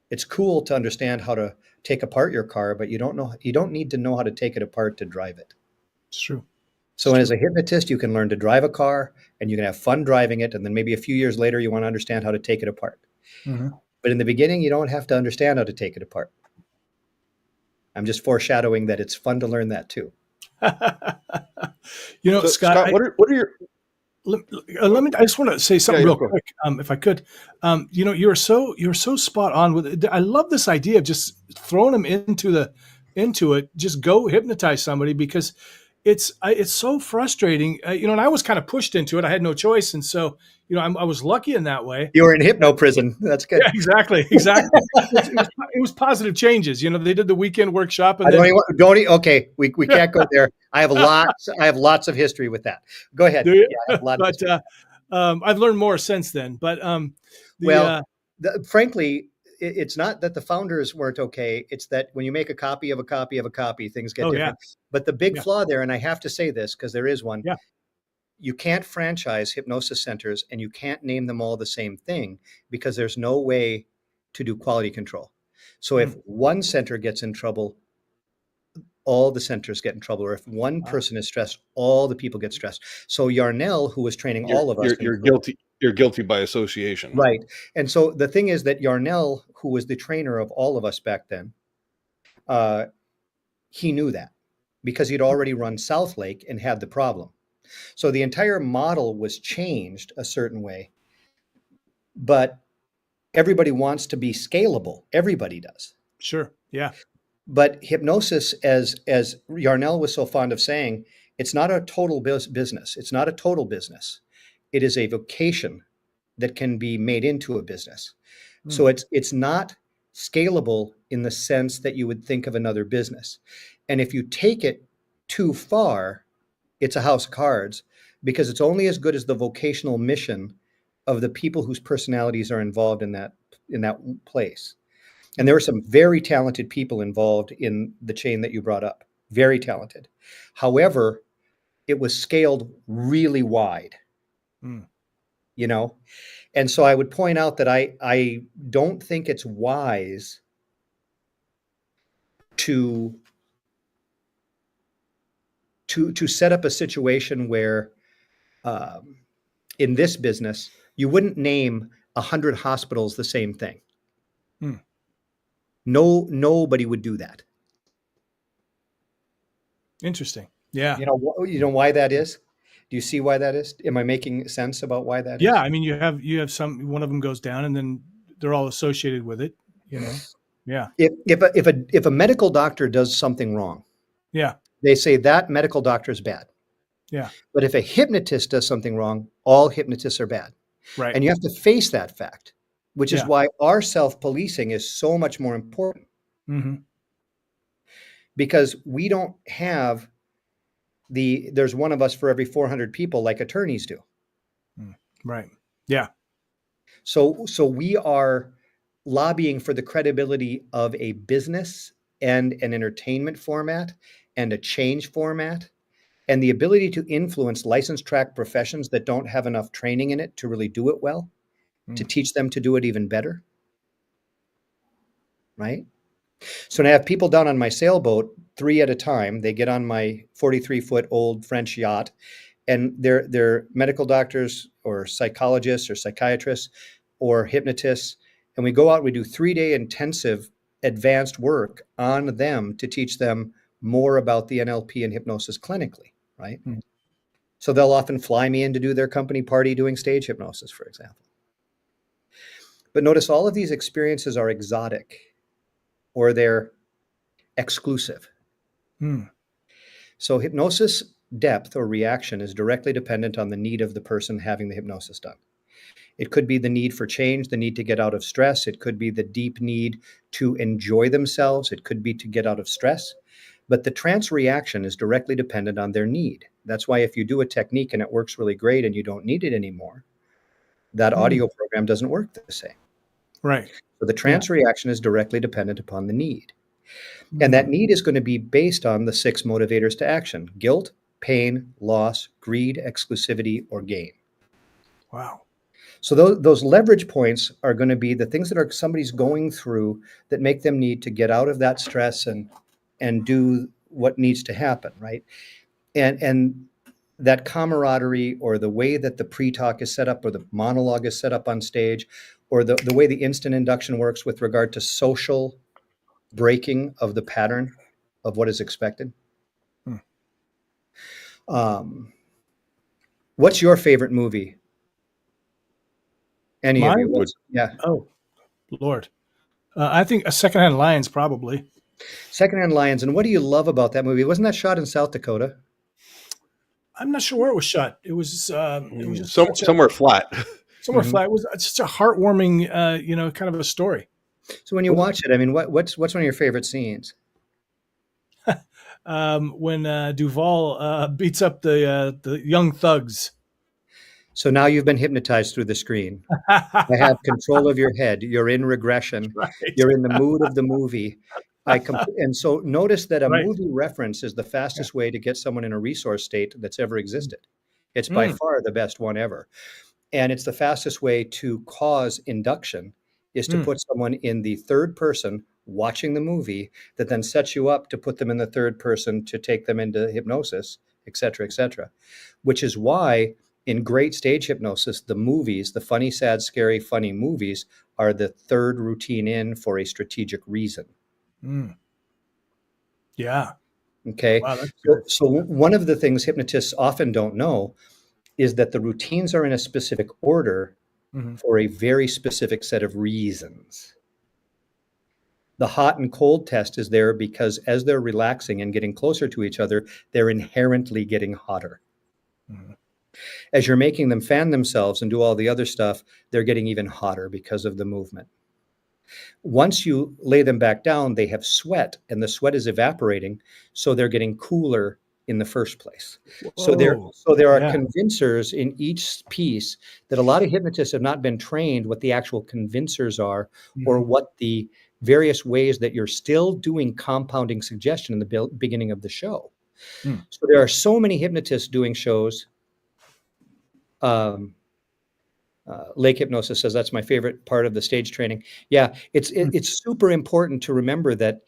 S4: It's cool to understand how to take apart your car, but you don't need to know how to take it apart to drive it.
S1: It's true.
S4: So as a hypnotist, you can learn to drive a car and you can have fun driving it. And then maybe a few years later, you want to understand how to take it apart.
S1: Mm-hmm.
S4: But in the beginning, you don't have to understand how to take it apart. I'm just foreshadowing that it's fun to learn that too.
S1: So, Scott,
S2: what are your...
S1: Let me. I just want to say something real quick, if I could. You're so spot on with it. I love this idea of just throwing them into it. Just go hypnotize somebody, because it's so frustrating. And I was kind of pushed into it. I had no choice, and so I was lucky in that way.
S4: You were in hypno prison. That's good.
S1: Yeah, exactly. It was positive changes. They did the weekend workshop, and
S4: okay, we can't go there. I have lots of history with that. Go ahead.
S1: Yeah,
S4: I have a lot of
S1: I've learned more since then. But
S4: frankly, it's not that the founders weren't okay. It's that when you make a copy of a copy of a copy, things get different. Yeah. But the big flaw there, and I have to say this because there is one.
S1: Yeah.
S4: You can't franchise hypnosis centers, and you can't name them all the same thing, because there's no way to do quality control. So if one center gets in trouble, all the centers get in trouble. Or if one person is stressed, all the people get stressed. So Yarnell, who was training all of us,
S2: you're guilty. You're guilty by association.
S4: Right. And so the thing is that Yarnell, who was the trainer of all of us back then, he knew that, because he'd already run South Lake and had the problem. So the entire model was changed a certain way, but everybody wants to be scalable. Everybody does.
S1: Sure. Yeah.
S4: But hypnosis, as Yarnell was so fond of saying, it's not a total business. It's not a total business. It is a vocation that can be made into a business. So it's not scalable in the sense that you would think of another business. And if you take it too far, it's a house of cards, because it's only as good as the vocational mission of the people whose personalities are involved in that place. And there were some very talented people involved in the chain that you brought up, very talented. However, it was scaled really wide, And so I would point out that I don't think it's wise to set up a situation where in this business, you wouldn't name 100 hospitals the same thing. Nobody would do that.
S1: Interesting. Yeah.
S4: You know why that is? Do you see why that is? Am I making sense about why that is?
S1: Yeah. I mean, you have one of them goes down, and then they're all associated with it, Yeah.
S4: If a medical doctor does something wrong, they say that medical doctor is bad.
S1: Yeah.
S4: But if a hypnotist does something wrong, all hypnotists are bad.
S1: Right.
S4: And you have to face that fact, which is why our self-policing is so much more important. Because we don't have there's one of us for every 400 people like attorneys do.
S1: Right. Yeah.
S4: So we are lobbying for the credibility of a business and an entertainment format and a change format, and the ability to influence licensed track professions that don't have enough training in it to really do it well, to teach them to do it even better. Right? So when I have people down on my sailboat, 3 at a time, they get on my 43-foot old French yacht, and they're medical doctors or psychologists or psychiatrists or hypnotists. And we go out, we do 3-day intensive advanced work on them to teach them more about the NLP and hypnosis clinically, right? So they'll often fly me in to do their company party doing stage hypnosis, for example. But notice all of these experiences are exotic, or they're exclusive. So hypnosis depth or reaction is directly dependent on the need of the person having the hypnosis done. It could be the need for change, the need to get out of stress. It could be the deep need to enjoy themselves. It could be to get out of stress. But the trance reaction is directly dependent on their need. That's why if you do a technique and it works really great and you don't need it anymore, that audio program doesn't work the same.
S1: Right.
S4: So the trance reaction is directly dependent upon the need. And that need is going to be based on the 6 motivators to action: guilt, pain, loss, greed, exclusivity, or gain.
S1: Wow.
S4: So those leverage points are going to be the things that are somebody's going through that make them need to get out of that stress and do what needs to happen, right? And that camaraderie, or the way that the pre-talk is set up, or the monologue is set up on stage, or the way the instant induction works with regard to social breaking of the pattern of what is expected. What's your favorite movie? Any of
S1: Mine?
S4: you? Yeah.
S1: Oh, Lord. I think A Secondhand Lions, probably.
S4: Secondhand Lions. And what do you love about that movie? Wasn't that shot in South Dakota?
S1: I'm not sure where it was shot. It was just
S2: somewhere flat.
S1: somewhere flat. It was just a heartwarming, kind of a story.
S4: So when you watch it, I mean, what's one of your favorite scenes?
S1: When Duvall beats up the young thugs.
S4: So now you've been hypnotized through the screen. I have control of your head. You're in regression.
S1: Right.
S4: You're in the mood of the movie. And so notice that a
S1: Right.
S4: movie reference is the fastest way to get someone in a resource state that's ever existed. It's by far the best one ever. And it's the fastest way to cause induction is to put someone in the third person watching the movie that then sets you up to put them in the third person to take them into hypnosis, et cetera, which is why in great stage hypnosis, the movies, the funny, sad, scary, funny movies are the third routine in for a strategic reason.
S1: Yeah.
S4: Okay.
S1: Wow,
S4: so one of the things hypnotists often don't know is that the routines are in a specific order for a very specific set of reasons. The hot and cold test is there because as they're relaxing and getting closer to each other, they're inherently getting hotter. As you're making them fan themselves and do all the other stuff, they're getting even hotter because of the movement. Once you lay them back down, they have sweat, and the sweat is evaporating, so they're getting cooler in the first place. So there are convincers in each piece that a lot of hypnotists have not been trained what the actual convincers are, or what the various ways that you're still doing compounding suggestion in the beginning of the show. So there are so many hypnotists doing shows. Lake Hypnosis says that's my favorite part of the stage training. Yeah, it's super important to remember that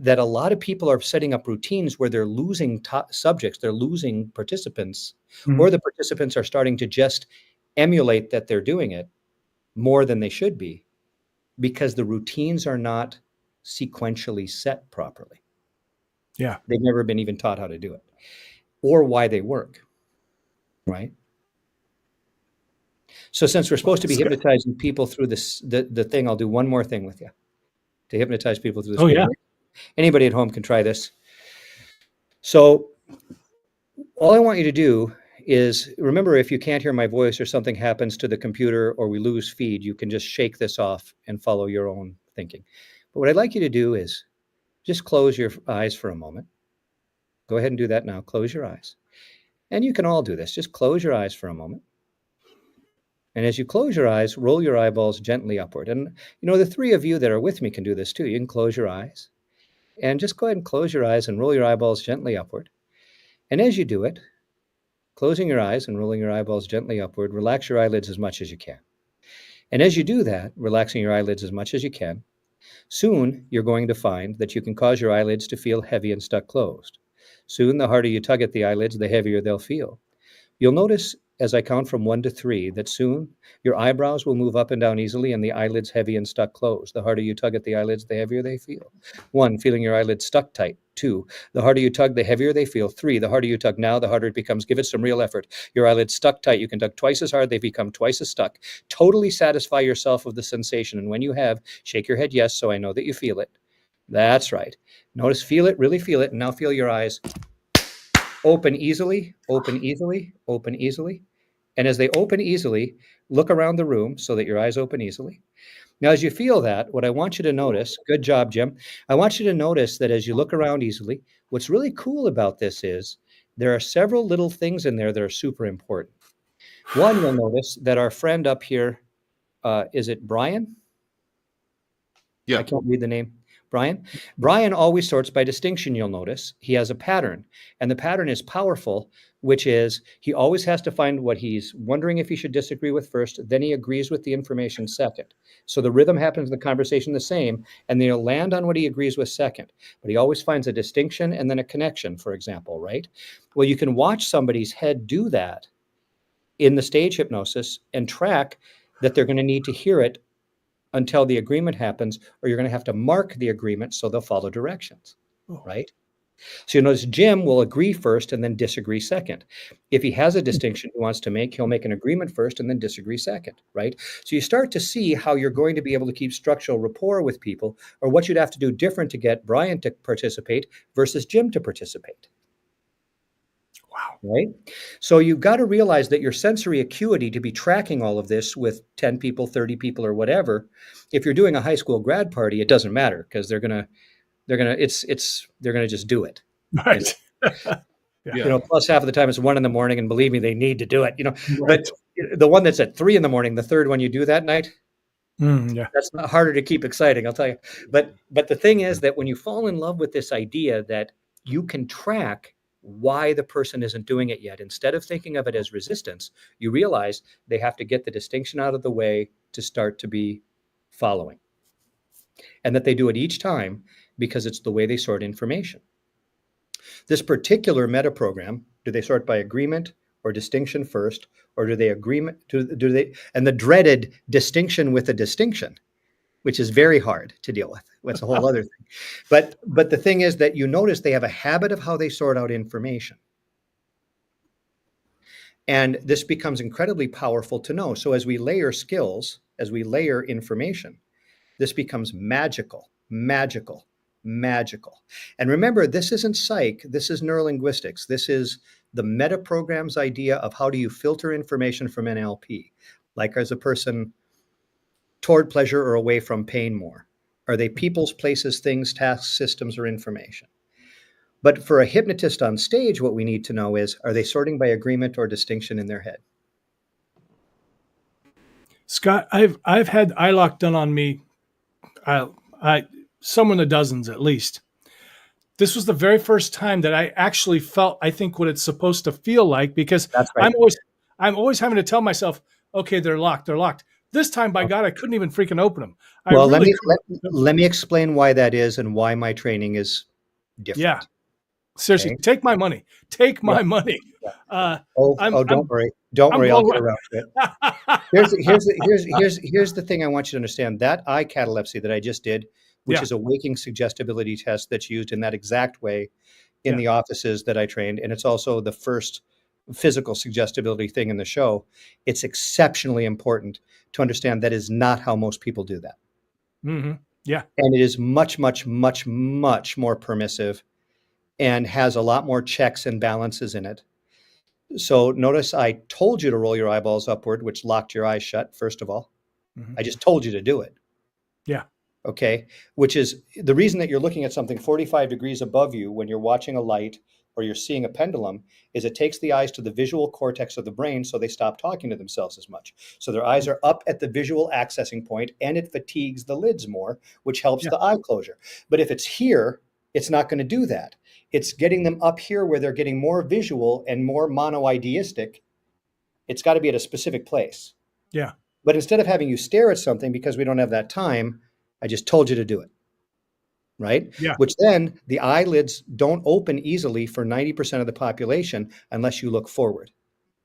S4: a lot of people are setting up routines where they're losing subjects, they're losing participants, or the participants are starting to just emulate that they're doing it more than they should be because the routines are not sequentially set properly.
S1: Yeah.
S4: They've never been even taught how to do it or why they work, right? So since we're supposed to be hypnotizing people through the thing, I'll do one more thing with you to hypnotize people through the screen.
S1: Yeah.
S4: Anybody at home can try this. So all I want you to do is remember, if you can't hear my voice or something happens to the computer or we lose feed, you can just shake this off and follow your own thinking. But what I'd like you to do is just close your eyes for a moment. Go ahead and do that now. Close your eyes. And you can all do this. Just close your eyes for a moment. And as you close your eyes, roll your eyeballs gently upward. And, the three of you that are with me can do this too. You can close your eyes and just go ahead and close your eyes and roll your eyeballs gently upward. And as you do it, closing your eyes and rolling your eyeballs gently upward, relax your eyelids as much as you can. And as you do that, relaxing your eyelids as much as you can, soon you're going to find that you can cause your eyelids to feel heavy and stuck closed. Soon, the harder you tug at the eyelids, the heavier they'll feel. You'll notice as I count from 1 to 3 that soon your eyebrows will move up and down easily and the eyelids heavy and stuck closed. The harder you tug at the eyelids, the heavier they feel. 1, feeling your eyelids stuck tight. 2, the harder you tug, the heavier they feel. 3, the harder you tug now, the harder it becomes. Give it some real effort. Your eyelids stuck tight. You can tug twice as hard. They become twice as stuck. Totally satisfy yourself with the sensation. And when you have, shake your head yes, so I know that you feel it. That's right. Notice, feel it, really feel it. And now feel your eyes open easily, open easily, open easily. And as they open easily, look around the room so that your eyes open easily. Now, as you feel that, what I want you to notice, good job, Jim. I want you to notice that as you look around easily, what's really cool about this is there are several little things in there that are super important. One, you'll notice that our friend up here, is it Brian?
S2: Yeah.
S4: I can't read the name. Brian? Brian always sorts by distinction, you'll notice. He has a pattern, and the pattern is powerful, which is he always has to find what he's wondering if he should disagree with first, then he agrees with the information second. So the rhythm happens in the conversation the same, and then he'll land on what he agrees with second. But he always finds a distinction and then a connection, for example, right? Well, you can watch somebody's head do that in the stage hypnosis and track that they're going to need to hear it until the agreement happens, or you're going to have to mark the agreement so they'll follow directions, right? So you notice Jim will agree first and then disagree second. If he has a distinction he wants to make, he'll make an agreement first and then disagree second, right? So you start to see how you're going to be able to keep structural rapport with people, or what you'd have to do different to get Brian to participate versus Jim to participate.
S1: Wow.
S4: Right? So you've got to realize that your sensory acuity to be tracking all of this with 10 people, 30 people, or whatever, if you're doing a high school grad party, it doesn't matter because they're gonna just do it.
S1: Right.
S4: You know, plus half of the time it's 1 a.m, and believe me, they need to do it, you know.
S1: Right.
S4: But the one that's at 3 a.m, the third one you do that night, that's harder to keep exciting, I'll tell you. But the thing is that when you fall in love with this idea that you can track why the person isn't doing it yet, instead of thinking of it as resistance, you realize they have to get the distinction out of the way to start to be following. And that they do it each time because it's the way they sort information. This particular meta program, do they sort by agreement or distinction first, or do they and the dreaded distinction with a distinction, which is very hard to deal with. That's a whole other thing. But the thing is that you notice they have a habit of how they sort out information. And this becomes incredibly powerful to know. So as we layer skills, as we layer information, this becomes magical, magical, magical. And remember, this isn't psych, this is neurolinguistics. This is the meta program's idea of how do you filter information from NLP? Like, as a person toward pleasure or away from pain more? Are they people's, places, things, tasks, systems, or information? But for a hypnotist on stage, what we need to know is, are they sorting by agreement or distinction in their head?
S1: Scott, I've had ILOC done on me, somewhere in the dozens at least. This was the very first time that I actually felt, I think, what it's supposed to feel like, because
S4: That's right.
S1: I'm always having to tell myself, okay, they're locked, they're locked. This time, by God, I couldn't even freaking open them.
S4: Well, let me explain why that is and why my training is different.
S1: Yeah, seriously, okay. Take my money. Take my money.
S4: Yeah. Don't worry. Don't worry. I'll get around to it. Here's the thing I want you to understand. That eye catalepsy that I just did, which is a waking suggestibility test that's used in that exact way in the offices that I trained, and it's also the first physical suggestibility thing in the show. It's exceptionally important to understand that is not how most people do that.
S1: Mm-hmm. Yeah.
S4: And it is much, much, much, much more permissive and has a lot more checks and balances in it. So notice I told you to roll your eyeballs upward, which locked your eyes shut, first of all. Mm-hmm. I just told you to do it.
S1: Yeah.
S4: Okay. Which is the reason that you're looking at something 45 degrees above you when you're watching a light or you're seeing a pendulum is it takes the eyes to the visual cortex of the brain so they stop talking to themselves as much. So their eyes are up at the visual accessing point and it fatigues the lids more, which helps the eye closure. But if it's here, it's not going to do that. It's getting them up here where they're getting more visual and more monoideistic. It's got to be at a specific place.
S1: Yeah.
S4: But instead of having you stare at something because we don't have that time, I just told you to do it. Right?
S1: Yeah.
S4: Which then the eyelids don't open easily for 90% of the population unless you look forward.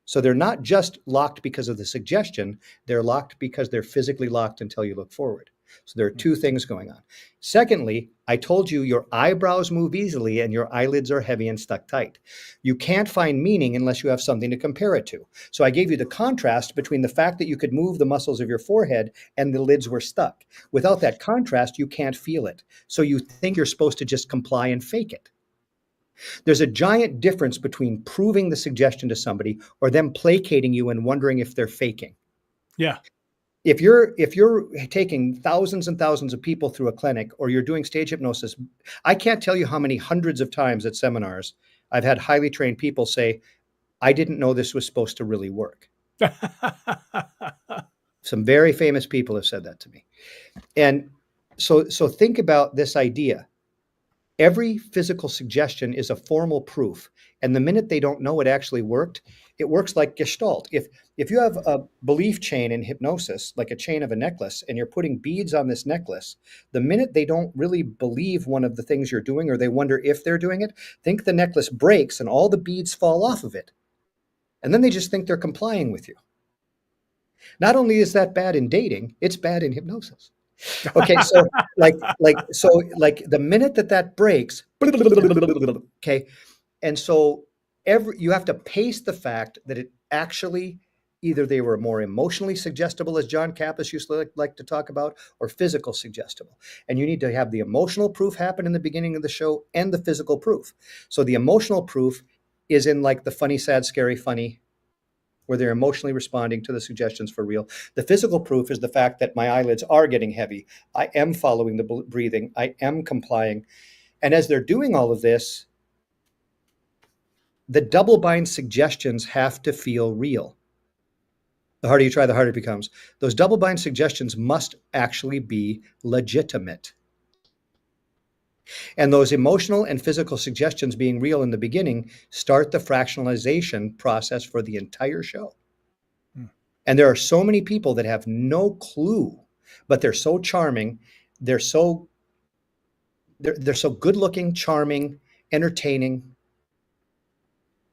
S4: So they're not just locked because of the suggestion, they're locked because they're physically locked until you look forward. So there are two things going on. Secondly, I told you your eyebrows move easily and your eyelids are heavy and stuck tight. You can't find meaning unless you have something to compare it to. So I gave you the contrast between the fact that you could move the muscles of your forehead and the lids were stuck. Without that contrast, you can't feel it. So you think you're supposed to just comply and fake it. There's a giant difference between proving the suggestion to somebody or them placating you and wondering if they're faking.
S1: Yeah.
S4: If you're taking thousands and thousands of people through a clinic or you're doing stage hypnosis, I can't tell you how many hundreds of times at seminars I've had highly trained people say, I didn't know this was supposed to really work. Some very famous people have said that to me. And So think about this idea. Every physical suggestion is a formal proof. And the minute they don't know it actually worked, it works like Gestalt. If you have a belief chain in hypnosis, like a chain of a necklace, and you're putting beads on this necklace, the minute they don't really believe one of the things you're doing, or they wonder if they're doing it, think the necklace breaks and all the beads fall off of it. And then they just think they're complying with you. Not only is that bad in dating, it's bad in hypnosis. Okay, so like the minute that breaks, okay, and so you have to pace the fact that it actually either they were more emotionally suggestible, as John Kappas used to like to talk about, or physical suggestible. And you need to have the emotional proof happen in the beginning of the show and the physical proof. So the emotional proof is in like the funny, sad, scary, funny, where they're emotionally responding to the suggestions for real. The physical proof is the fact that my eyelids are getting heavy. I am following the breathing. I am complying. And as they're doing all of this, the double bind suggestions have to feel real. The harder you try, the harder it becomes. Those double bind suggestions must actually be legitimate. And those emotional and physical suggestions being real in the beginning start the fractionalization process for the entire show. And there are so many people that have no clue, but they're so charming. They're so good looking, charming, entertaining,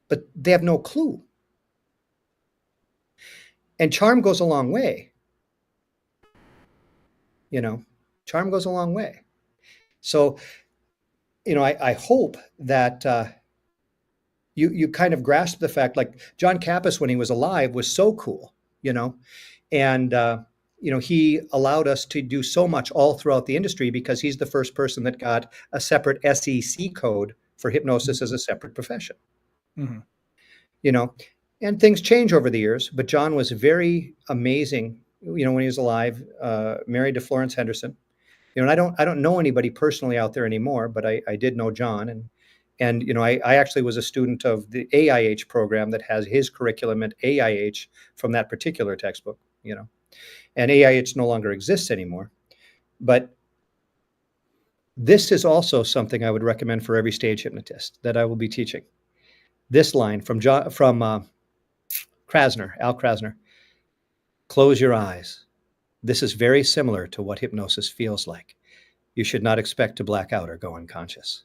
S4: but they have no clue. And charm goes a long way. Charm goes a long way. So, I hope that you kind of grasp the fact, like John Kappas, when he was alive, was so cool, and he allowed us to do so much all throughout the industry because he's the first person that got a separate SEC code for hypnosis as a separate profession. Mm-hmm. And things change over the years, but John was very amazing, when he was alive, married to Florence Henderson. And I don't know anybody personally out there anymore, but I did know John, and I actually was a student of the AIH program that has his curriculum at AIH from that particular textbook, and AIH no longer exists anymore. But this is also something I would recommend for every stage hypnotist that I will be teaching. This line from Al Krasner, close your eyes. This is very similar to what hypnosis feels like. You should not expect to black out or go unconscious,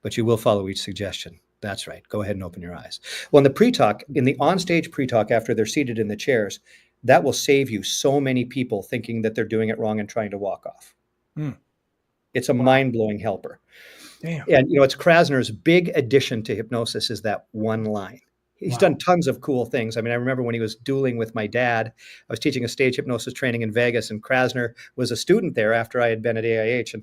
S4: but you will follow each suggestion. That's right. Go ahead and open your eyes. Well, in the pre-talk, in the onstage pre-talk after they're seated in the chairs, that will save you so many people thinking that they're doing it wrong and trying to walk off. It's a mind-blowing helper. Damn. And it's Krasner's big addition to hypnosis is that one line. He's done tons of cool things. I mean, I remember when he was dueling with my dad, I was teaching a stage hypnosis training in Vegas, and Krasner was a student there after I had been at AIH,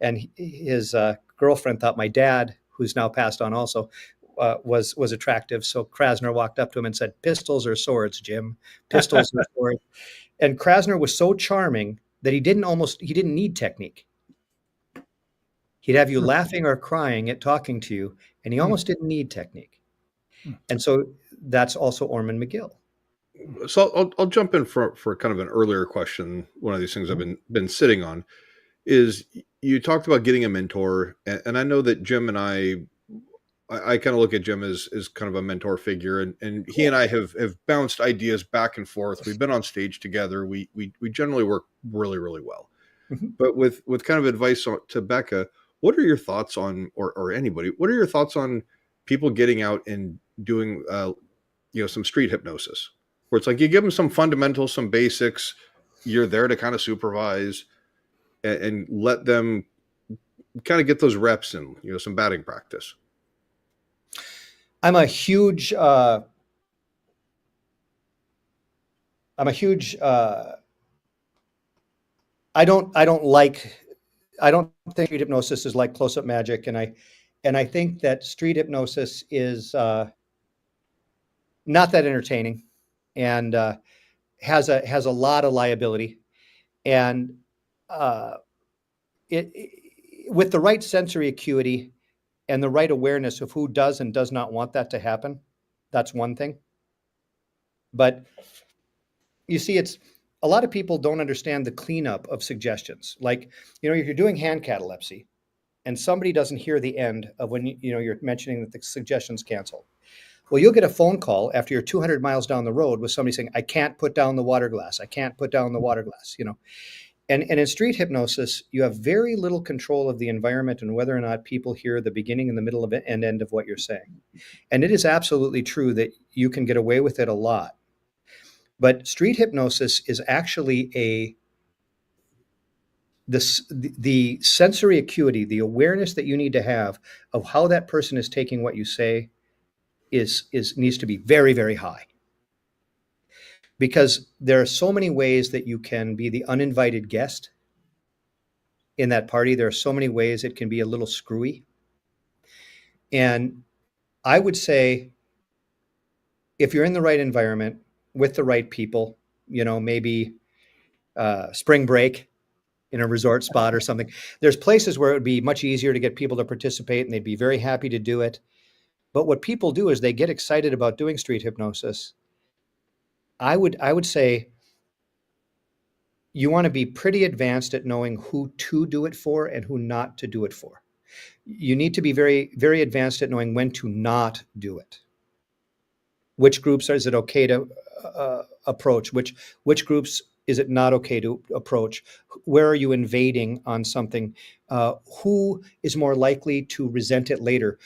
S4: and his girlfriend thought my dad, who's now passed on also, was attractive. So Krasner walked up to him and said, "Pistols or swords, Jim? Pistols or swords?" And Krasner was so charming that he didn't need technique. He'd have you laughing or crying at talking to you, and he almost didn't need technique. And so that's also Orman McGill.
S2: So I'll jump in for kind of an earlier question. One of these things I've been sitting on is you talked about getting a mentor, and I know that Jim and I kind of look at Jim as kind of a mentor figure, and he and I have bounced ideas back and forth. We've been on stage together. We generally work really, really well. Mm-hmm. But with kind of advice to Becca, what are your thoughts on, or anybody, what are your thoughts on people getting out and doing some street hypnosis, where it's like you give them some fundamentals, some basics, you're there to kind of supervise and let them kind of get those reps in, some batting practice?
S4: I'm a huge I don't think street hypnosis is like close-up magic, and I think that street hypnosis is not that entertaining, and has a lot of liability, and with the right sensory acuity and the right awareness of who does and does not want that to happen, that's one thing. But you see, it's a lot of people don't understand the cleanup of suggestions. Like, if you're doing hand catalepsy and somebody doesn't hear the end of when you're mentioning that the suggestion's canceled. Well, you'll get a phone call after you're 200 miles down the road with somebody saying, I can't put down the water glass. I can't put down the water glass, And in street hypnosis, you have very little control of the environment and whether or not people hear the beginning and the middle of it and end of what you're saying. And it is absolutely true that you can get away with it a lot. But street hypnosis is actually the sensory acuity, the awareness that you need to have of how that person is taking what you say needs to be very, very high. Because there are so many ways that you can be the uninvited guest in that party. There are so many ways it can be a little screwy. And I would say, if you're in the right environment with the right people, maybe spring break in a resort spot or something, there's places where it would be much easier to get people to participate and they'd be very happy to do it. But what people do is they get excited about doing street hypnosis. I would say you want to be pretty advanced at knowing who to do it for and who not to do it for. You need to be very, very advanced at knowing when to not do it. Which groups is it okay to approach? Which groups is it not okay to approach? Where are you invading on something? Who is more likely to resent it later?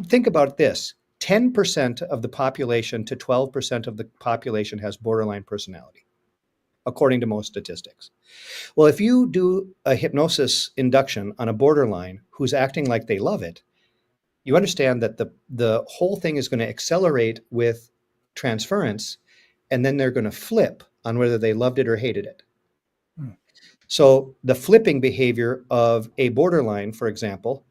S4: Think about this. 10% of the population to 12% of the population has borderline personality, according to most statistics. Well, if you do a hypnosis induction on a borderline who's acting like they love it, you understand that the whole thing is going to accelerate with transference, and then they're going to flip on whether they loved it or hated it. So the flipping behavior of a borderline, for example,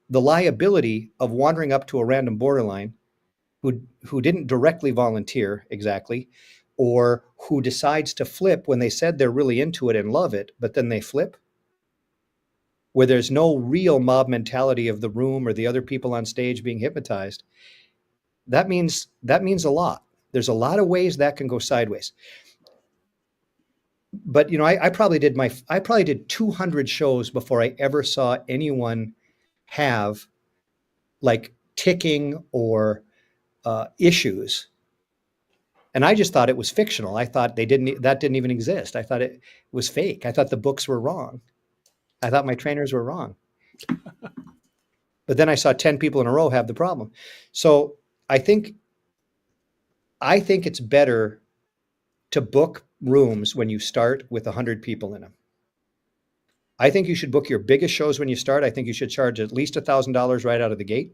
S4: the liability of wandering up to a random borderline who didn't directly volunteer exactly, or who decides to flip when they said they're really into it and love it, but then they flip, where there's no real mob mentality of the room or the other people on stage being hypnotized, that means a lot. There's a lot of ways that can go sideways. But I probably did 200 shows before I ever saw anyone have like ticking or issues. And I just thought it was fictional. I thought that didn't even exist. I thought it was fake. I thought the books were wrong. I thought my trainers were wrong. But then I saw 10 people in a row have the problem. So I think it's better to book rooms when you start with 100 people in them. I think you should book your biggest shows when you start. I think you should charge at least $1,000 right out of the gate.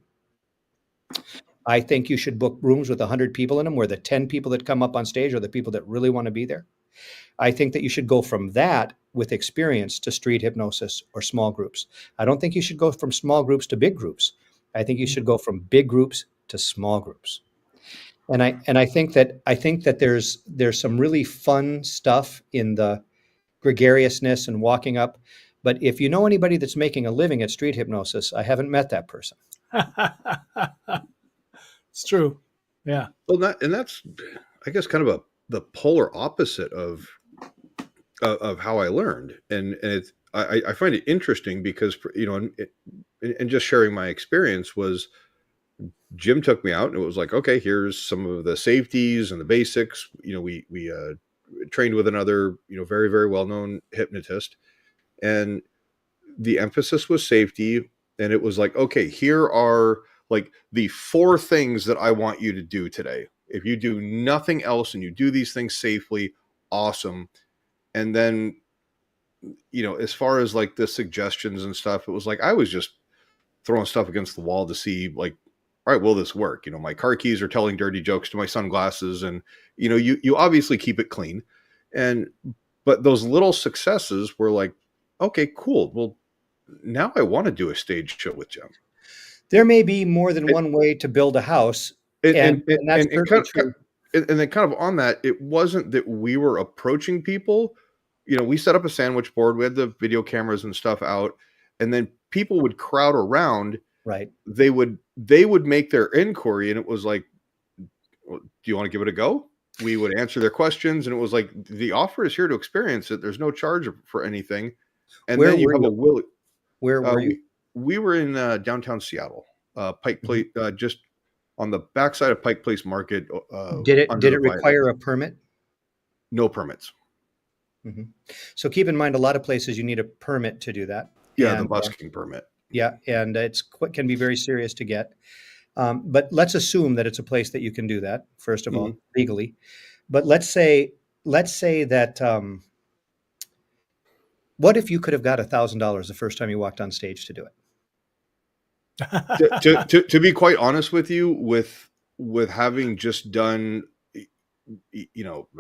S4: I think you should book rooms with 100 people in them where the 10 people that come up on stage are the people that really want to be there. I think that you should go from that with experience to street hypnosis or small groups. I don't think you should go from small groups to big groups. I think you should go from big groups to small groups. And I think that there's some really fun stuff in the gregariousness and walking up. But if you know anybody that's making a living at street hypnosis, I haven't met that person.
S1: It's true. Yeah.
S2: Well, that's, I guess, kind of the polar opposite of how I learned. And it's, I find it interesting because, and just sharing my experience was Jim took me out and it was like, okay, here's some of the safeties and the basics. We trained with another, very, very well-known hypnotist, and the emphasis was safety. And it was like, okay, here are like the 4 things that I want you to do today. If you do nothing else and you do these things safely, awesome. And then, as far as like the suggestions and stuff, it was like, I was just throwing stuff against the wall to see like, all right, will this work? My car keys are telling dirty jokes to my sunglasses, and, you obviously keep it clean. But those little successes were like, okay, cool. Well, now I want to do a stage show with Jim.
S4: There may be more than one way to build a house. And that's perfectly true.
S2: And then kind of on that, it wasn't that we were approaching people. We set up a sandwich board. We had the video cameras and stuff out, and then people would crowd around.
S4: Right.
S2: They would make their inquiry, and it was like, well, do you want to give it a go? we would answer their questions, and it was like, the offer is here to experience it. There's no charge for anything. And
S4: Where
S2: then you
S4: were
S2: have a
S4: you?
S2: will.
S4: Where were you?
S2: We were in downtown Seattle, Pike
S4: Mhm.
S2: Place, just on the backside of Pike Place Market.
S4: Did
S2: Under
S4: it
S2: the viaduct.
S4: require a permit?
S2: No permits.
S4: Hmm. So keep in mind, a lot of places you need a permit to do that.
S2: Yeah, the
S4: And,
S2: busking permit.
S4: yeah, and can be very serious to get. But let's assume that it's a place that you can do that, first of all, legally. But let's say that what if you could have got $1,000 the first time you walked on stage to do it?
S2: To be quite honest with you, with having just done,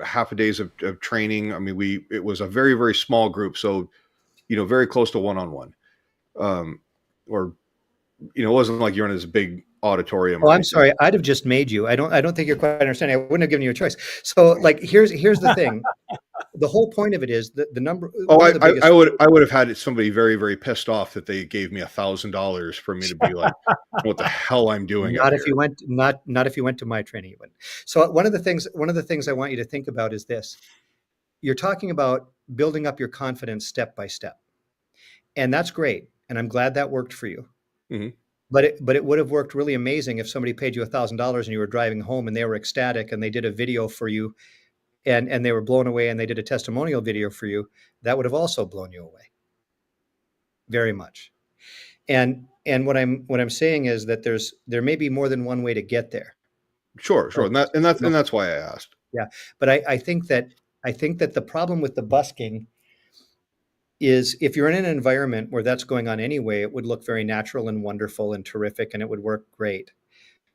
S2: half a days of training. I mean, it was a very, very small group, so very close to one-on-one, or it wasn't like you're in this big auditorium.
S4: Oh, I'm sorry. I'd have just made you. I don't think you're quite understanding. I wouldn't have given you a choice. So, like, here's the thing. The whole point of it is that the number.
S2: Oh, I would have had somebody very, very pissed off that they gave me $1,000 for me to be like, what the hell I'm doing.
S4: Not if you went, not if you went to my training, you wouldn't. So one of the things I want you to think about is this: you're talking about building up your confidence step by step, and that's great. And I'm glad that worked for you.
S2: Mm-hmm.
S4: But it would have worked really amazing if somebody paid you $1,000 and you were driving home and they were ecstatic and they did a video for you, and they were blown away and they did a testimonial video for you. That would have also blown you away very much. And what I'm saying is that there may be more than one way to get there.
S2: Sure. And that's why I asked.
S4: Yeah. But I think that the problem with the busking is, if you're in an environment where that's going on anyway, it would look very natural and wonderful and terrific, and it would work great.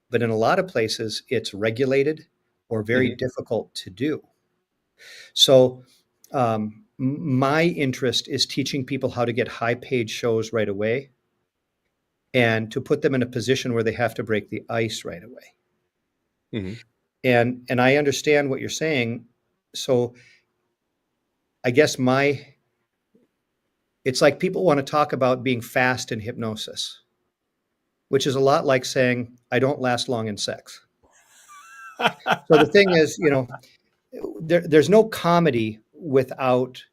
S4: But in a lot of places, it's regulated or very difficult to do. So my interest is teaching people how to get high-paid shows right away and to put them in a position where they have to break the ice right away. Mm-hmm. And I understand what you're saying. So I guess it's like people want to talk about being fast in hypnosis, which is a lot like saying, I don't last long in sex. So the thing is, there's no comedy without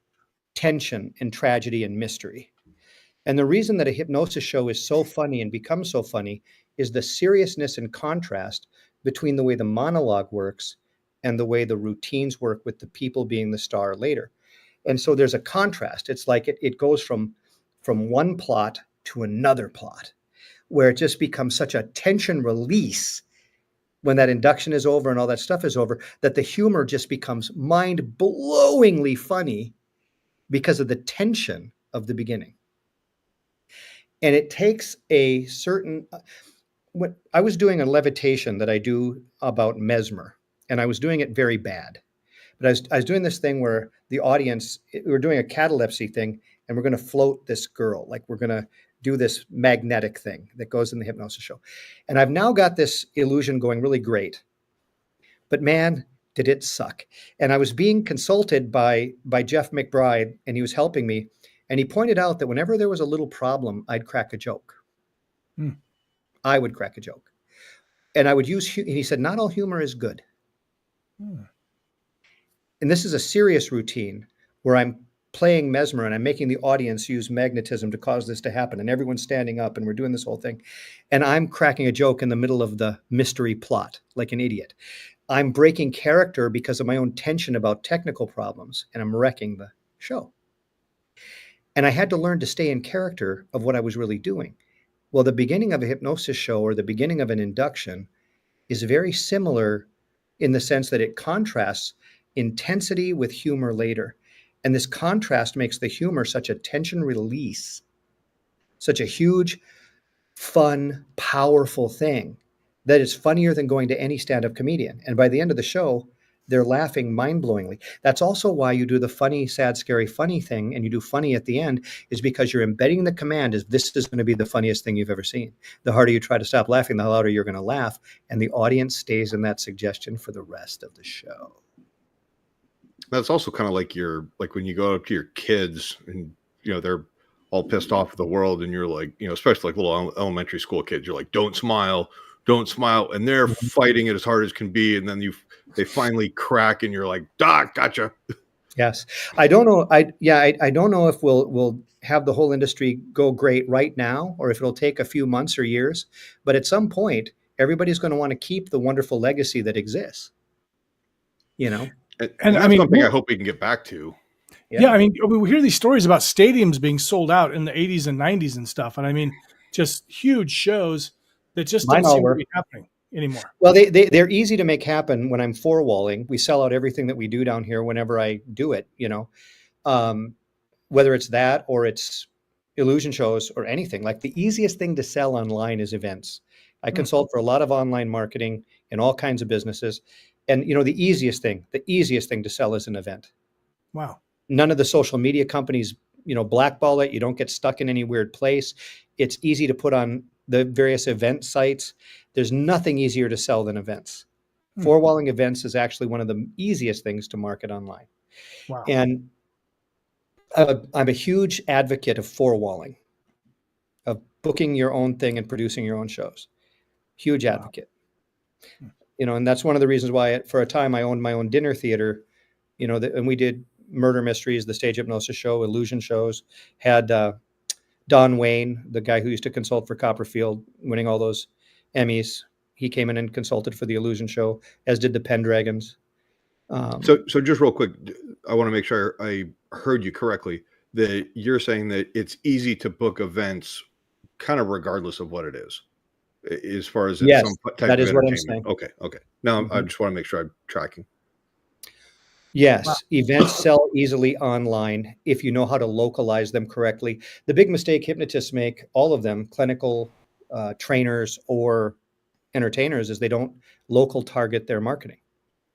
S4: tension and tragedy and mystery. And the reason that a hypnosis show is so funny and becomes so funny is the seriousness and contrast between the way the monologue works and the way the routines work with the people being the star later. And so there's a contrast. It's like it goes from one plot to another plot, where it just becomes such a tension release when that induction is over and all that stuff is over, that the humor just becomes mind-blowingly funny because of the tension of the beginning. And it takes a certain... When I was doing a levitation that I do about mesmer, and I was doing it very bad. But I was doing this thing where the audience, we were doing a catalepsy thing, and we're going to float this girl. Like, we're going to do this magnetic thing that goes in the hypnosis show. And I've now got this illusion going really great. But man, did it suck. And I was being consulted by Jeff McBride, and he was helping me. And he pointed out that whenever there was a little problem, I'd crack a joke. I would crack a joke. And I would use, and he said, not all humor is good. And this is a serious routine where I'm playing mesmer and I'm making the audience use magnetism to cause this to happen. And everyone's standing up and we're doing this whole thing. And I'm cracking a joke in the middle of the mystery plot like an idiot. I'm breaking character because of my own tension about technical problems, and I'm wrecking the show. And I had to learn to stay in character of what I was really doing. Well, the beginning of a hypnosis show or the beginning of an induction is very similar in the sense that it contrasts intensity with humor later. And this contrast makes the humor such a tension release, such a huge, fun, powerful thing that is funnier than going to any stand-up comedian. And by the end of the show, they're laughing mind-blowingly. That's also why you do the funny, sad, scary, funny thing, and you do funny at the end, is because you're embedding the command as this is going to be the funniest thing you've ever seen. The harder you try to stop laughing, the louder you're going to laugh, and the audience stays in that suggestion for the rest of the show.
S2: That's also kind of like when you go up to your kids and, they're all pissed off at the world, and you're like, especially like little elementary school kids, you're like, don't smile, don't smile, and they're fighting it as hard as can be, and then they finally crack, and you're like, Doc, gotcha.
S4: Yes. I don't know. I don't know if we'll have the whole industry go great right now, or if it'll take a few months or years. But at some point, everybody's going to want to keep the wonderful legacy that exists.
S2: And
S1: And
S2: that's
S1: I mean,
S2: something I hope we can get back to.
S1: yeah, I mean, we hear these stories about stadiums being sold out in the 80s and 90s and stuff. And I mean, just huge shows that just
S4: Mine
S1: don't
S4: all
S1: seem to
S4: were.
S1: be happening anymore.
S4: Well, they're easy to make happen when I'm four-walling. We sell out everything that we do down here whenever I do it, whether it's that or it's illusion shows or anything. Like the easiest thing to sell online is events. I consult for a lot of online marketing in all kinds of businesses. And, the easiest thing to sell is an event.
S1: Wow.
S4: None of the social media companies, blackball it. You don't get stuck in any weird place. It's easy to put on the various event sites. There's nothing easier to sell than events. Four-walling events is actually one of the easiest things to market online.
S1: Wow.
S4: And I'm a huge advocate of four-walling, of booking your own thing and producing your own shows. Huge advocate. And that's one of the reasons why for a time I owned my own dinner theater, and we did murder mysteries, the stage hypnosis show, illusion shows, had Don Wayne, the guy who used to consult for Copperfield, winning all those Emmys. He came in and consulted for the illusion show, as did the Pendragons.
S2: So just real quick, I want to make sure I heard you correctly, that you're saying that it's easy to book events kind of regardless of what it is, as far as
S4: Yes,
S2: some type
S4: that
S2: of
S4: is what I'm
S2: entertainment.
S4: saying.
S2: Okay. Now I just want to make sure I'm tracking.
S4: Yes, events sell easily online if you know how to localize them correctly. The big mistake hypnotists make, all of them, clinical trainers or entertainers, is they don't local target their marketing.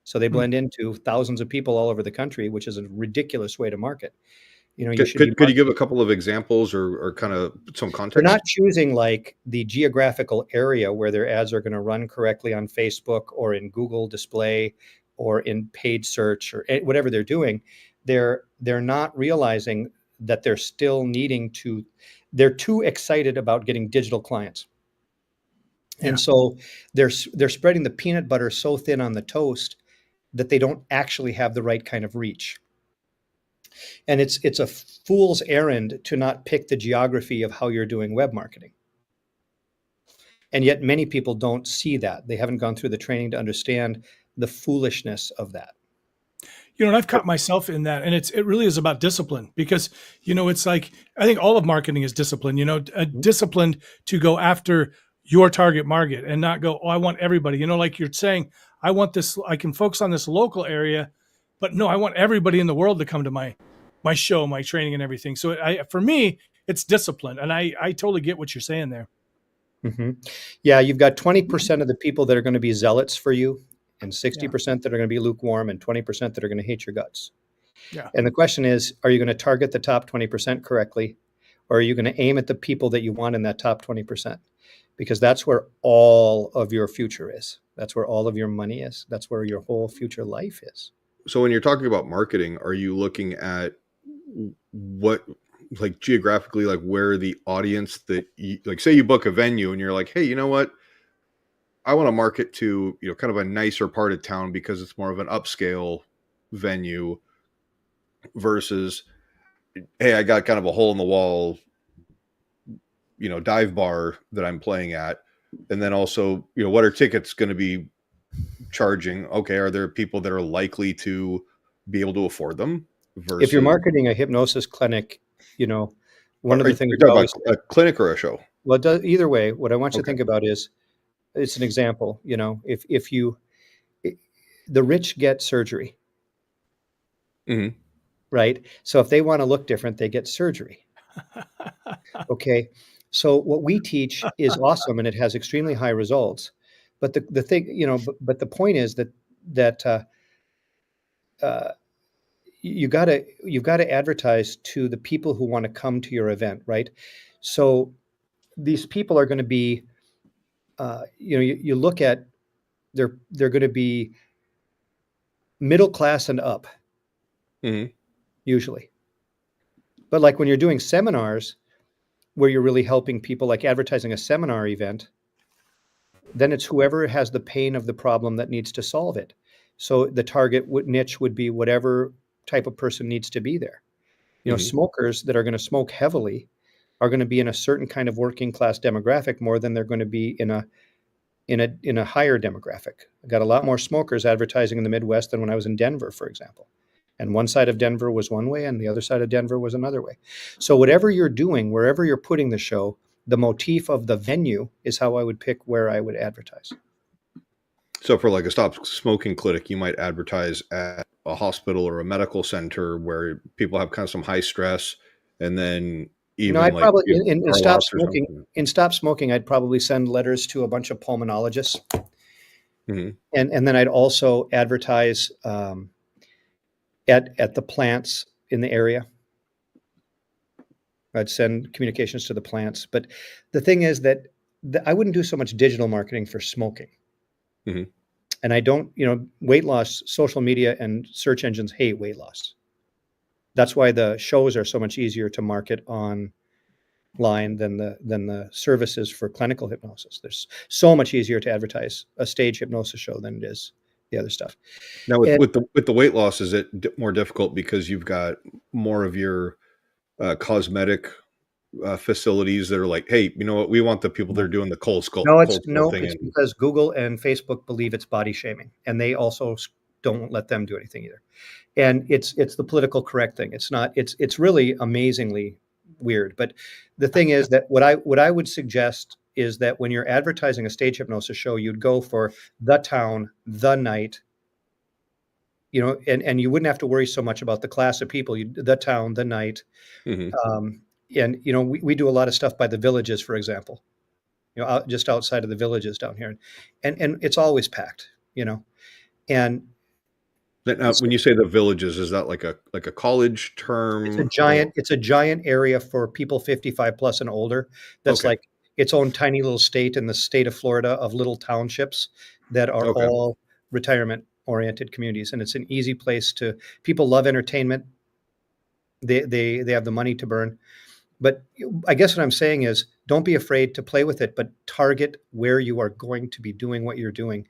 S4: So they blend into thousands of people all over the country, which is a ridiculous way to market.
S2: Could you give a couple of examples or kind of some
S4: They're
S2: context?
S4: not choosing like the geographical area where their ads are going to run correctly on Facebook or in Google display or in paid search or whatever they're doing. They're not realizing that they're still needing to. They're too excited about getting digital clients, and so they're spreading the peanut butter so thin on the toast that they don't actually have the right kind of reach. And it's a fool's errand to not pick the geography of how you're doing web marketing. And yet many people don't see that. They haven't gone through the training to understand the foolishness of that.
S1: And I've caught myself in that, and it really is about discipline, because, it's like, I think all of marketing is discipline, disciplined to go after your target market and not go, oh, I want everybody, like you're saying, I want this, I can focus on this local area, but no, I want everybody in the world to come to my show, my training and everything. So for me, it's discipline. And I totally get what you're saying there.
S4: Mm-hmm. Yeah. You've got 20% of the people that are going to be zealots for you, and 60% that are going to be lukewarm, and 20% that are going to hate your guts.
S1: Yeah.
S4: And the question is, are you going to target the top 20% correctly? Or are you going to aim at the people that you want in that top 20%? Because that's where all of your future is. That's where all of your money is. That's where your whole future life is.
S2: So when you're talking about marketing, are you looking at what, like geographically, like where the audience that you, like, say you book a venue and you're like, hey, you know what? I want to market to, kind of a nicer part of town because it's more of an upscale venue versus, hey, I got kind of a hole in the wall, dive bar that I'm playing at. And then also, what are tickets going to be charging? Okay. Are there people that are likely to be able to afford them? Versus,
S4: if you're marketing a hypnosis clinic, one of the things
S2: you're talking about a clinic or a show.
S4: Well, either way, what I want you to think about is, it's an example. If the rich get surgery,
S2: Mm-hmm.
S4: right? So if they want to look different, they get surgery. Okay. So what we teach is awesome, and it has extremely high results. But the thing, but the point is that you've got to advertise to the people who want to come to your event, right? So these people are going to be, you look at, they're going to be middle class and up, usually. But like when you're doing seminars where you're really helping people, like advertising a seminar event, then it's whoever has the pain of the problem that needs to solve it. So the target niche would be whatever type of person needs to be there. Smokers that are going to smoke heavily are going to be in a certain kind of working class demographic more than they're going to be in a higher demographic. I got a lot more smokers advertising in the Midwest than when I was in Denver, for example. And one side of Denver was one way and the other side of Denver was another way. So whatever you're doing, wherever you're putting the show, the motif of the venue is how I would pick where I would advertise.
S2: So for like a stop smoking clinic, you might advertise at a hospital or a medical center where people have kind of some high stress, and then even
S4: I'd
S2: like
S4: probably in stop smoking.
S2: something.
S4: In stop smoking, I'd probably send letters to a bunch of pulmonologists,
S2: Mm-hmm.
S4: and then I'd also advertise at the plants in the area. I'd send communications to the plants, but the thing is that I wouldn't do so much digital marketing for smoking.
S2: Mm-hmm.
S4: And I don't, weight loss, social media and search engines hate weight loss. That's why the shows are so much easier to market online than the services for clinical hypnosis. There's so much easier to advertise a stage hypnosis show than it is the other stuff.
S2: Now with the weight loss, is it more difficult because you've got more of your cosmetic facilities that are like, hey, you know what, we want the people that are doing the cold skull.
S4: It's because Google and Facebook believe it's body shaming, and they also don't let them do anything either. And it's the political correct thing. It's not. It's really amazingly weird. But the thing is that what I would suggest is that when you're advertising a stage hypnosis show, you'd go for the town, the night. And you wouldn't have to worry so much about the class of people. The town, the night. Mm-hmm. And we do a lot of stuff by the villages, for example, just outside of the villages down here, and it's always packed, And
S2: now, when you say the villages, is that like a college term?
S4: It's a giant area for people 55 plus and older. That's like its own tiny little state in the state of Florida of little townships that are all retirement oriented communities, and it's an easy place to. People love entertainment. They have the money to burn. But I guess what I'm saying is, don't be afraid to play with it, but target where you are going to be doing what you're doing.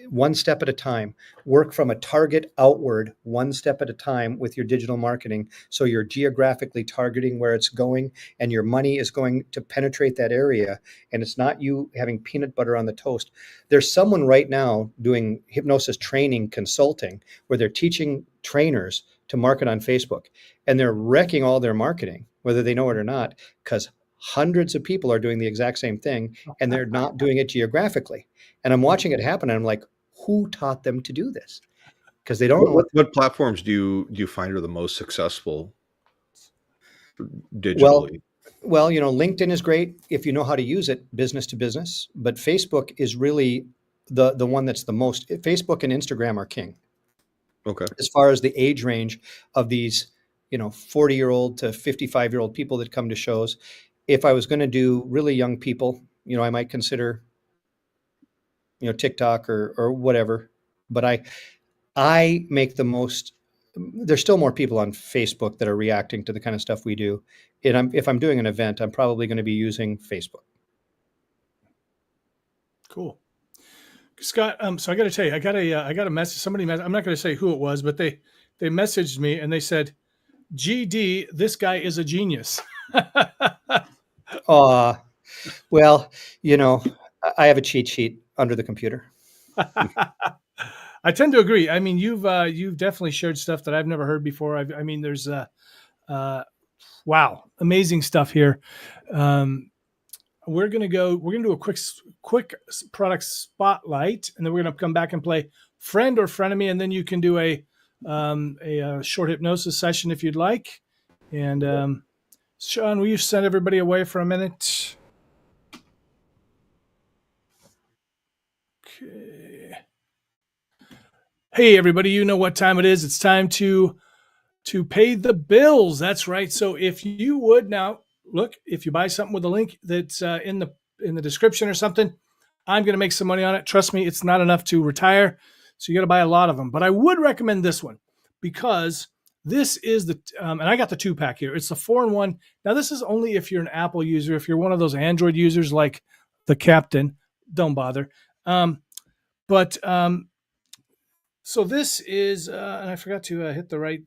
S4: One step at a time. Work from a target outward, one step at a time with your digital marketing. So you're geographically targeting where it's going, and your money is going to penetrate that area. And it's not you having peanut butter on the toast. There's someone right now doing hypnosis training consulting where they're teaching trainers to market on Facebook, and they're wrecking all their marketing, whether they know it or not, because hundreds of people are doing the exact same thing, and they're not doing it geographically. And I'm watching it happen, and I'm like, who taught them to do this? Because they don't know.
S2: What platforms do you find are the most successful digitally?
S4: Well, LinkedIn is great if you know how to use it business to business, but Facebook is really the one that's the most. Facebook and Instagram are king.
S2: Okay.
S4: As far as the age range of these, 40-year-old to 55-year-old people that come to shows, if I was going to do really young people, I might consider, TikTok or whatever. But I make the most. There's still more people on Facebook that are reacting to the kind of stuff we do. And if I'm doing an event, I'm probably going to be using Facebook.
S1: Cool. Scott, so I got to tell you, I got a message. I'm not going to say who it was, but they messaged me and they said, "GD, this guy is a genius."
S4: Well, I have a cheat sheet under the computer.
S1: I tend to agree. I mean, you've definitely shared stuff that I've never heard before. There's wow, amazing stuff here. We're gonna do a quick product spotlight, and then we're gonna come back and play friend or frenemy, and then you can do a short hypnosis session if you'd like. And Shawn, will you send everybody away for a minute? Okay. Hey everybody, you know what time it is. It's time to pay the bills. That's right. So if you would now look, if you buy something with a link that's in the description or something, I'm going to make some money on it. Trust me, it's not enough to retire. So you got to buy a lot of them. But I would recommend this one because this is and I got the 2-pack here. It's the 4-in-1. Now this is only if you're an Apple user. If you're one of those Android users like the captain, don't bother. So this is, and I forgot to hit the right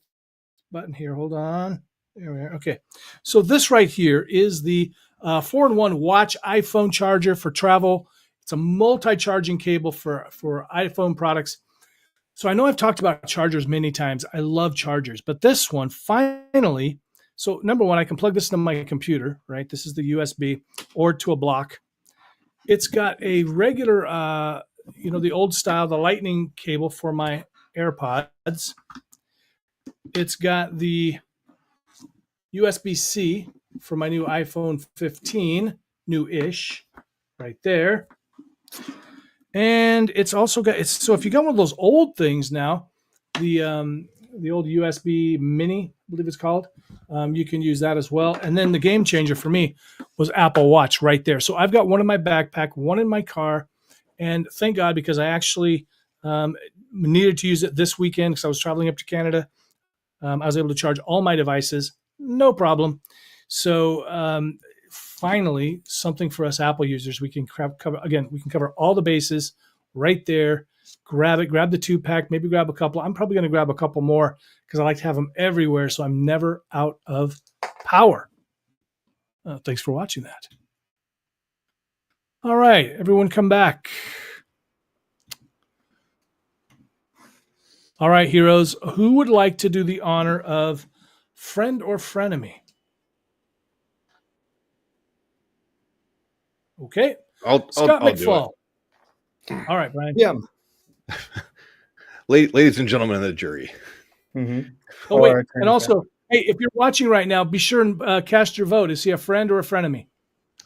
S1: button here. Hold on. There we are. Okay. So this right here is the 4-in-1 watch iPhone charger for travel. It's a multi-charging cable for iPhone products. So I know I've talked about chargers many times. I love chargers, but this one finally, so number one, I can plug this into my computer, right? This is the USB or to a block. It's got a regular, the old style, the lightning cable for my AirPods. It's got the USB-C for my new iPhone 15, new-ish, right there. And it's also got, so if you got one of those old things now, the old USB Mini, I believe it's called, you can use that as well. And then the game changer for me was Apple Watch right there. So I've got one in my backpack, one in my car, and thank God, because I actually needed to use it this weekend because I was traveling up to Canada. I was able to charge all my devices, no problem. So finally, something for us Apple users. We can cover, again, we can cover all the bases right there. Grab it, grab the 2-pack, maybe grab a couple. I'm probably going to grab a couple more because I like to have them everywhere so I'm never out of power. Thanks for watching that. All right, everyone come back. All right, heroes, who would like to do the honor of friend or frenemy? Okay. Scott McFall. All right, Brian.
S4: Yeah.
S2: Ladies and gentlemen of the jury.
S4: Mm-hmm.
S1: Oh, wait. And also, hey, if you're watching right now, be sure and cast your vote. Is he a friend or a frenemy?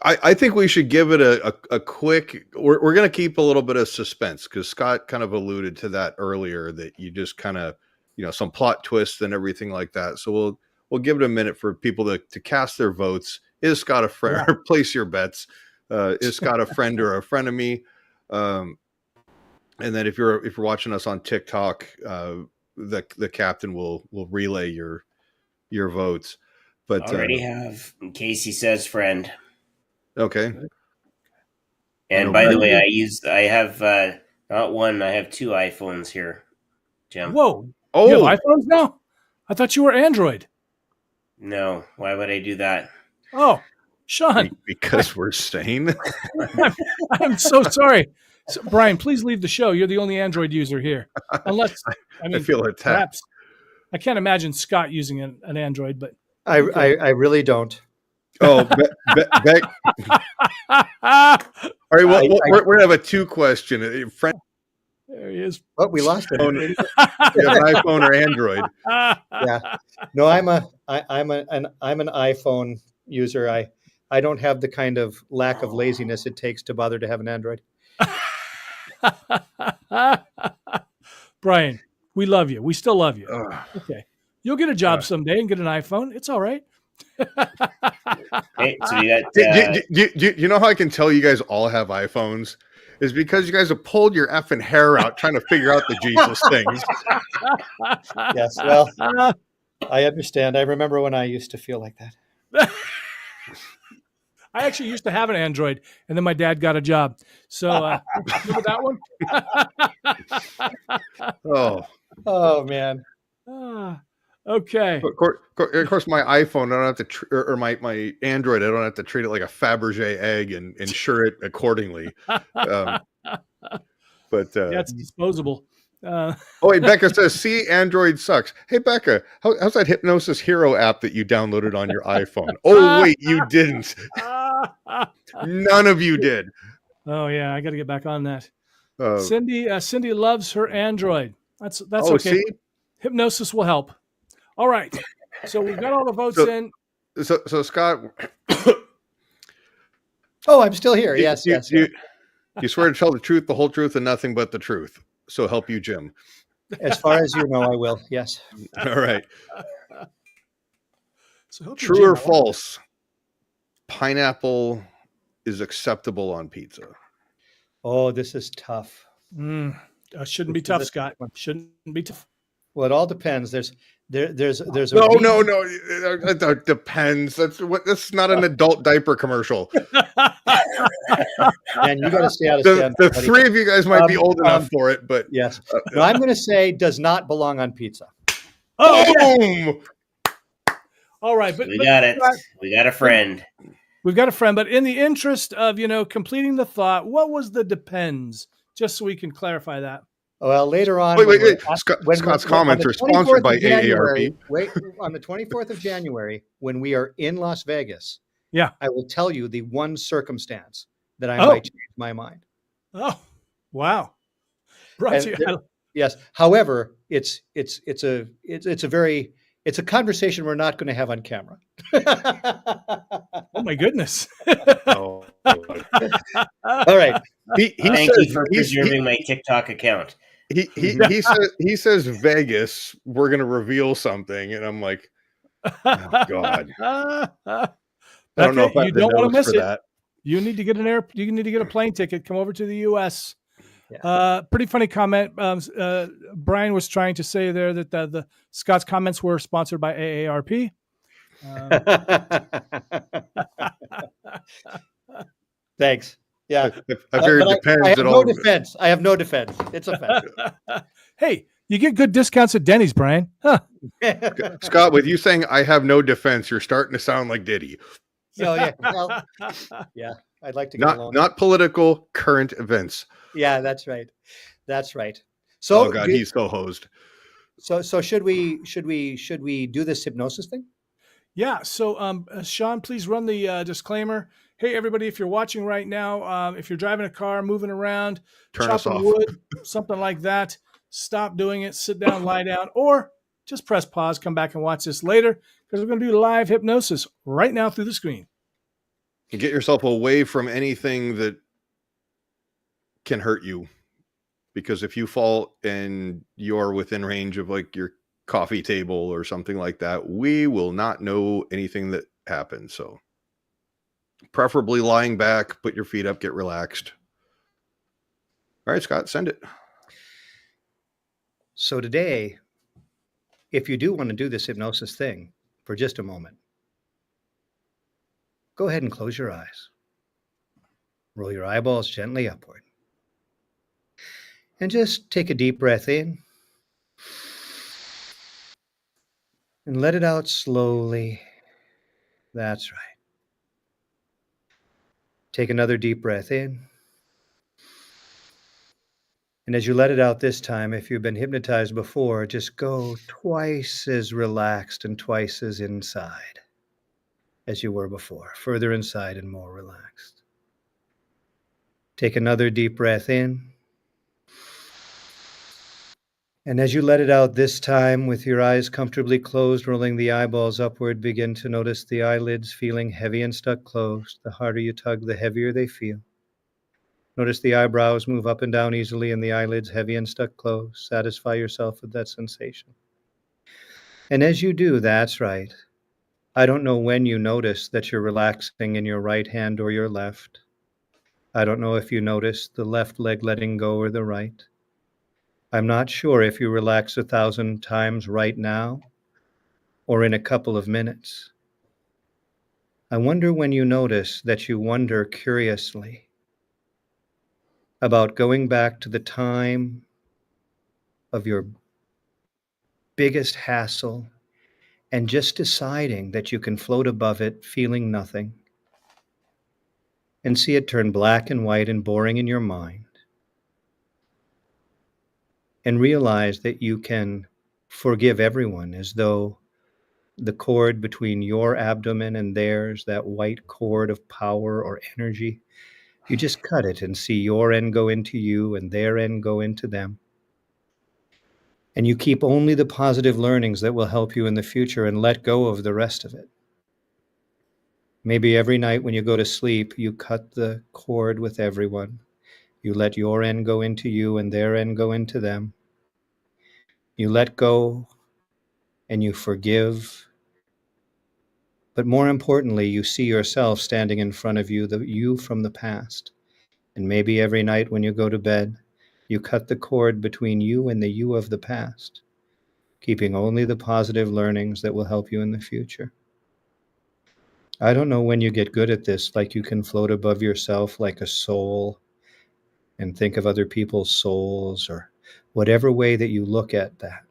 S2: I think we should give it a quick, we're going to keep a little bit of suspense because Scott kind of alluded to that earlier, that you just kind of, some plot twists and everything like that. So we'll give it a minute for people to cast their votes. Is Scott a friend? Yeah. Place your bets. Is Scott a friend or a frenemy? And then if you're watching us on TikTok, the captain will relay your votes. But
S3: already have Casey says friend.
S2: Okay.
S3: And by the way, I have not one, I have 2 iPhones here, Jim.
S1: Whoa. Oh, you have iPhones now? I thought you were Android.
S3: No, why would I do that?
S1: Oh, Shawn.
S2: Because we're sane.
S1: I'm so sorry. So, Brian, please leave the show. You're the only Android user here. Unless, I feel attacked. Perhaps, I can't imagine Scott using an Android, but
S4: I really don't.
S2: Oh, Beck. All right, well, we're going to have a 2 question. Friend.
S1: There he is.
S4: Oh, we lost him.
S2: You have an iPhone or Android?
S4: Yeah. No, I'm an iPhone user. I don't have the kind of lack of laziness it takes to bother to have an Android.
S1: Brian, we love you. We still love you. Okay. You'll get a job someday and get an iPhone. It's all right.
S3: Hey, so you
S2: know how I can tell you guys all have iPhones? Is because you guys have pulled your effing hair out trying to figure out the Jesus things.
S4: Yes, well, I understand. I remember when I used to feel like that.
S1: I actually used to have an Android, and then my dad got a job. So remember that
S2: one?
S4: Oh man.
S1: Okay.
S2: Of course, my iPhone, I don't have to, or my Android, I don't have to treat it like a Fabergé egg and insure it accordingly. But
S1: it's disposable.
S2: Oh, wait, Becca says, see, Android sucks. Hey, Becca, how's that Hypnosis Hero app that you downloaded on your iPhone? Oh, wait, you didn't. None of you did.
S1: Oh, yeah, I got to get back on that. Cindy loves her Android. That's okay.
S2: See?
S1: Hypnosis will help. All right. So we've got all the votes in.
S2: So Scott.
S4: Oh, I'm still here. Yes.
S2: You swear to tell the truth, the whole truth, and nothing but the truth. So help you, Jim.
S4: As far as you know, I will. Yes.
S2: All right.
S1: So
S2: true or false? Pineapple is acceptable on pizza.
S4: Oh, this is tough.
S1: Shouldn't be tough, Scott. Shouldn't be tough.
S4: Well, it all depends. There's a
S2: no. It depends. That's not an adult diaper commercial.
S4: Man, you got to stay out of
S2: The
S4: stand-up, buddy.
S2: three of you guys might be old enough for it, but
S4: Yes. No, I'm going to say does not belong on pizza.
S1: Oh, yeah.
S2: boom!
S1: All right,
S3: We got it. We got a friend.
S1: We've got a friend, but in the interest of, completing the thought, what was the depends? Just so we can clarify that.
S4: Well, later on,
S2: Wait. Scott's comments are sponsored by AARP.
S4: Wait, on the 24th of January, when we are in Las Vegas,
S1: Yeah.
S4: I will tell you the one circumstance that I might change my mind.
S1: Oh, wow.
S4: Yes. However, it's a conversation we're not going to have on camera.
S1: Oh my goodness.
S2: Oh.
S4: All right.
S3: Thank you for preserving my TikTok account.
S2: He says Vegas, we're gonna reveal something, and I'm like, oh God. I don't know if
S1: you don't want to miss it.
S2: That.
S1: You need to get you need to get a plane ticket, come over to the US.
S4: Yeah.
S1: Pretty funny comment. Brian was trying to say there that the Scott's comments were sponsored by AARP.
S4: Thanks. Yeah.
S2: I figured it depends.
S4: I have no defense. I have no defense. It's offensive.
S1: Hey, you get good discounts at Denny's, Brian. Huh?
S2: Scott, with you saying I have no defense, you're starting to sound like Diddy.
S4: Oh, yeah. Well, yeah. I'd like to get along.
S2: Not political, current events.
S4: Yeah, that's right. That's right. So,
S2: oh God, he's so hosed.
S4: So should we do this hypnosis thing?
S1: Yeah. So, Shawn, please run the disclaimer. Hey, everybody, if you're watching right now, if you're driving a car, moving around, chopping wood, something like that, stop doing it, sit down, lie down, or just press pause, come back and watch this later, because we're going to do live hypnosis right now through the screen.
S2: And get yourself away from anything that can hurt you. Because if you fall and you're within range of like your coffee table or something like that, we will not know anything that happened. So preferably lying back, put your feet up, get relaxed. All right, Scott, send it.
S4: So today, if you do want to do this hypnosis thing for just a moment, go ahead and close your eyes. Roll your eyeballs gently upward. And just take a deep breath in. And let it out slowly. That's right. Take another deep breath in. And as you let it out this time, if you've been hypnotized before, just go twice as relaxed and twice as inside as you were before. Further inside and more relaxed. Take another deep breath in. And as you let it out this time, with your eyes comfortably closed, rolling the eyeballs upward, begin to notice the eyelids feeling heavy and stuck closed. The harder you tug, the heavier they feel. Notice the eyebrows move up and down easily and the eyelids heavy and stuck closed. Satisfy yourself with that sensation. And as you do, that's right. I don't know when you notice that you're relaxing in your right hand or your left. I don't know if you notice the left leg letting go or the right. I'm not sure if you relax 1,000 times right now or in a couple of minutes. I wonder when you notice that you wonder curiously about going back to the time of your biggest hassle and just deciding that you can float above it, feeling nothing, and see it turn black and white and boring in your mind. And realize that you can forgive everyone as though the cord between your abdomen and theirs, that white cord of power or energy, you just cut it and see your end go into you and their end go into them. And you keep only the positive learnings that will help you in the future and let go of the rest of it. Maybe every night when you go to sleep, you cut the cord with everyone. You let your end go into you and their end go into them. You let go and you forgive. But more importantly, you see yourself standing in front of you, the you from the past. And maybe every night when you go to bed, you cut the cord between you and the you of the past, keeping only the positive learnings that will help you in the future. I don't know when you get good at this, like you can float above yourself like a soul and think of other people's souls, or whatever way that you look at that,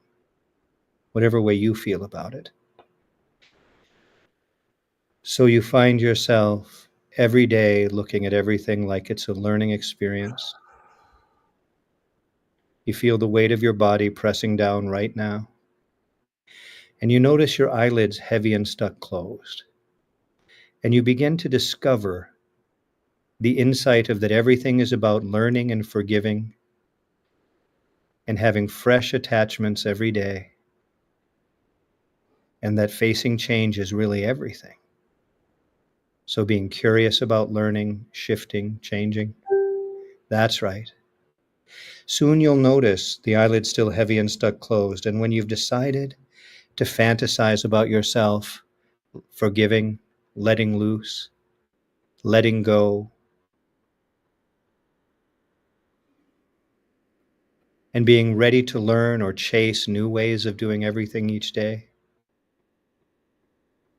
S4: whatever way you feel about it. So you find yourself every day looking at everything like it's a learning experience. You feel the weight of your body pressing down right now. And you notice your eyelids heavy and stuck closed. And you begin to discover the insight of that everything is about learning and forgiving and having fresh attachments every day. And that facing change is really everything. So being curious about learning, shifting, changing, that's right. Soon you'll notice the eyelids still heavy and stuck closed. And when you've decided to fantasize about yourself, forgiving, letting loose, letting go, and being ready to learn or chase new ways of doing everything each day,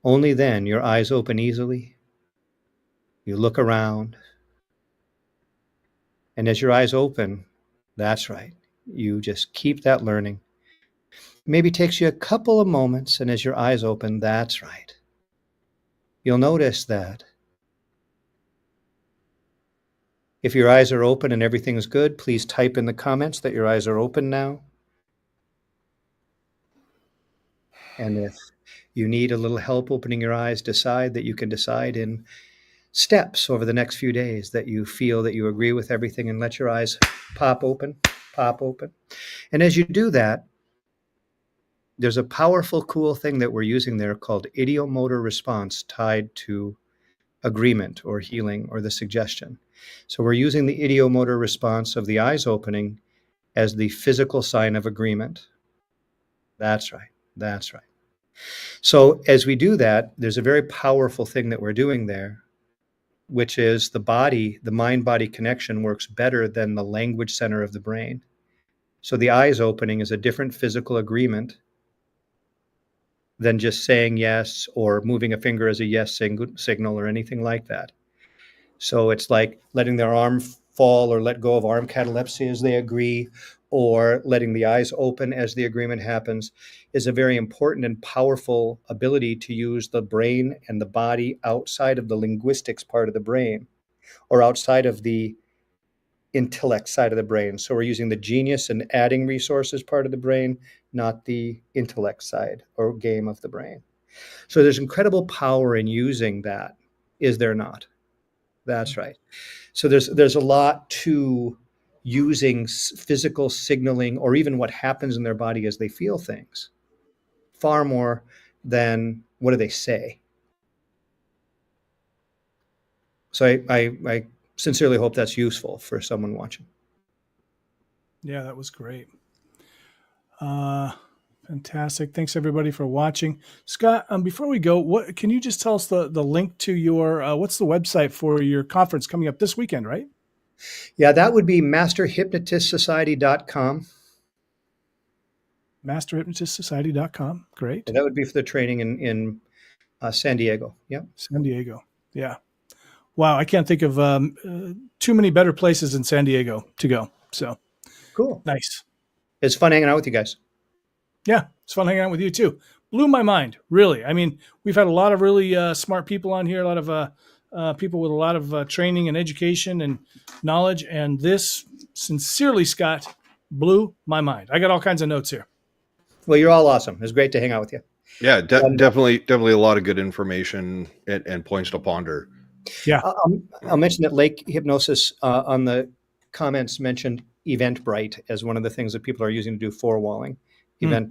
S4: only then your eyes open easily. You look around, and as your eyes open, that's right, you just keep that learning. Maybe takes you a couple of moments, and as your eyes open, that's right. You'll notice that if your eyes are open and everything's good, please type in the comments that your eyes are open now. And if you need a little help opening your eyes, decide that you can decide in steps over the next few days that you feel that you agree with everything, and let your eyes pop open, pop open. And as you do that, there's a powerful, cool thing that we're using there called ideomotor response tied to agreement or healing or the suggestion. So we're using the ideomotor response of the eyes opening as the physical sign of agreement. That's right. That's right. So as we do that, there's a very powerful thing that we're doing there, which is the mind-body connection works better than the language center of the brain. So the eyes opening is a different physical agreement than just saying yes or moving a finger as a yes signal or anything like that. So it's like letting their arm fall or let go of arm catalepsy as they agree, or letting the eyes open as the agreement happens, is a very important and powerful ability to use the brain and the body outside of the linguistics part of the brain, or outside of the intellect side of the brain. So we're using the genius and adding resources part of the brain, not the intellect side or game of the brain. So there's incredible power in using that, is there not? That's right. So there's a lot to using physical signaling, or even what happens in their body as they feel things, far more than what do they say. So I sincerely hope that's useful for someone watching.
S1: Yeah, that was great. Fantastic. Thanks everybody for watching. Scott, before we go, what can you just tell us the link to your what's the website for your conference coming up this weekend, right?
S4: Yeah, that would be masterhypnotistsociety.com.
S1: Masterhypnotistsociety.com. Great.
S4: And that would be for the training in San Diego. Yeah.
S1: San Diego. Yeah. Wow. I can't think of too many better places in San Diego to go. So
S4: cool.
S1: Nice.
S4: It's fun hanging out with you guys.
S1: Yeah. It's fun hanging out with you too. Blew my mind. Really. I mean, we've had a lot of really smart people on here, a lot of people with a lot of training and education and knowledge. And this, sincerely, Scott, blew my mind. I got all kinds of notes here.
S4: Well, you're all awesome. It was great to hang out with you.
S2: Yeah, definitely a lot of good information and points to ponder.
S1: Yeah.
S4: I'll mention that Lake Hypnosis on the comments mentioned Eventbrite as one of the things that people are using to do forewalling. Eventbrite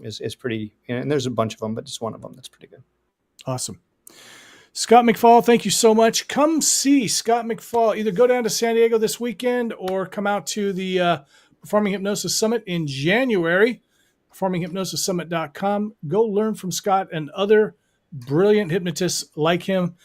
S4: is pretty, and there's a bunch of them, but it's one of them that's pretty good.
S1: Awesome. Scott McFall, thank you so much. Come see Scott McFall. Either go down to San Diego this weekend or come out to the Performing Hypnosis Summit in January. PerformingHypnosisSummit.com. Go learn from Scott and other brilliant hypnotists like him.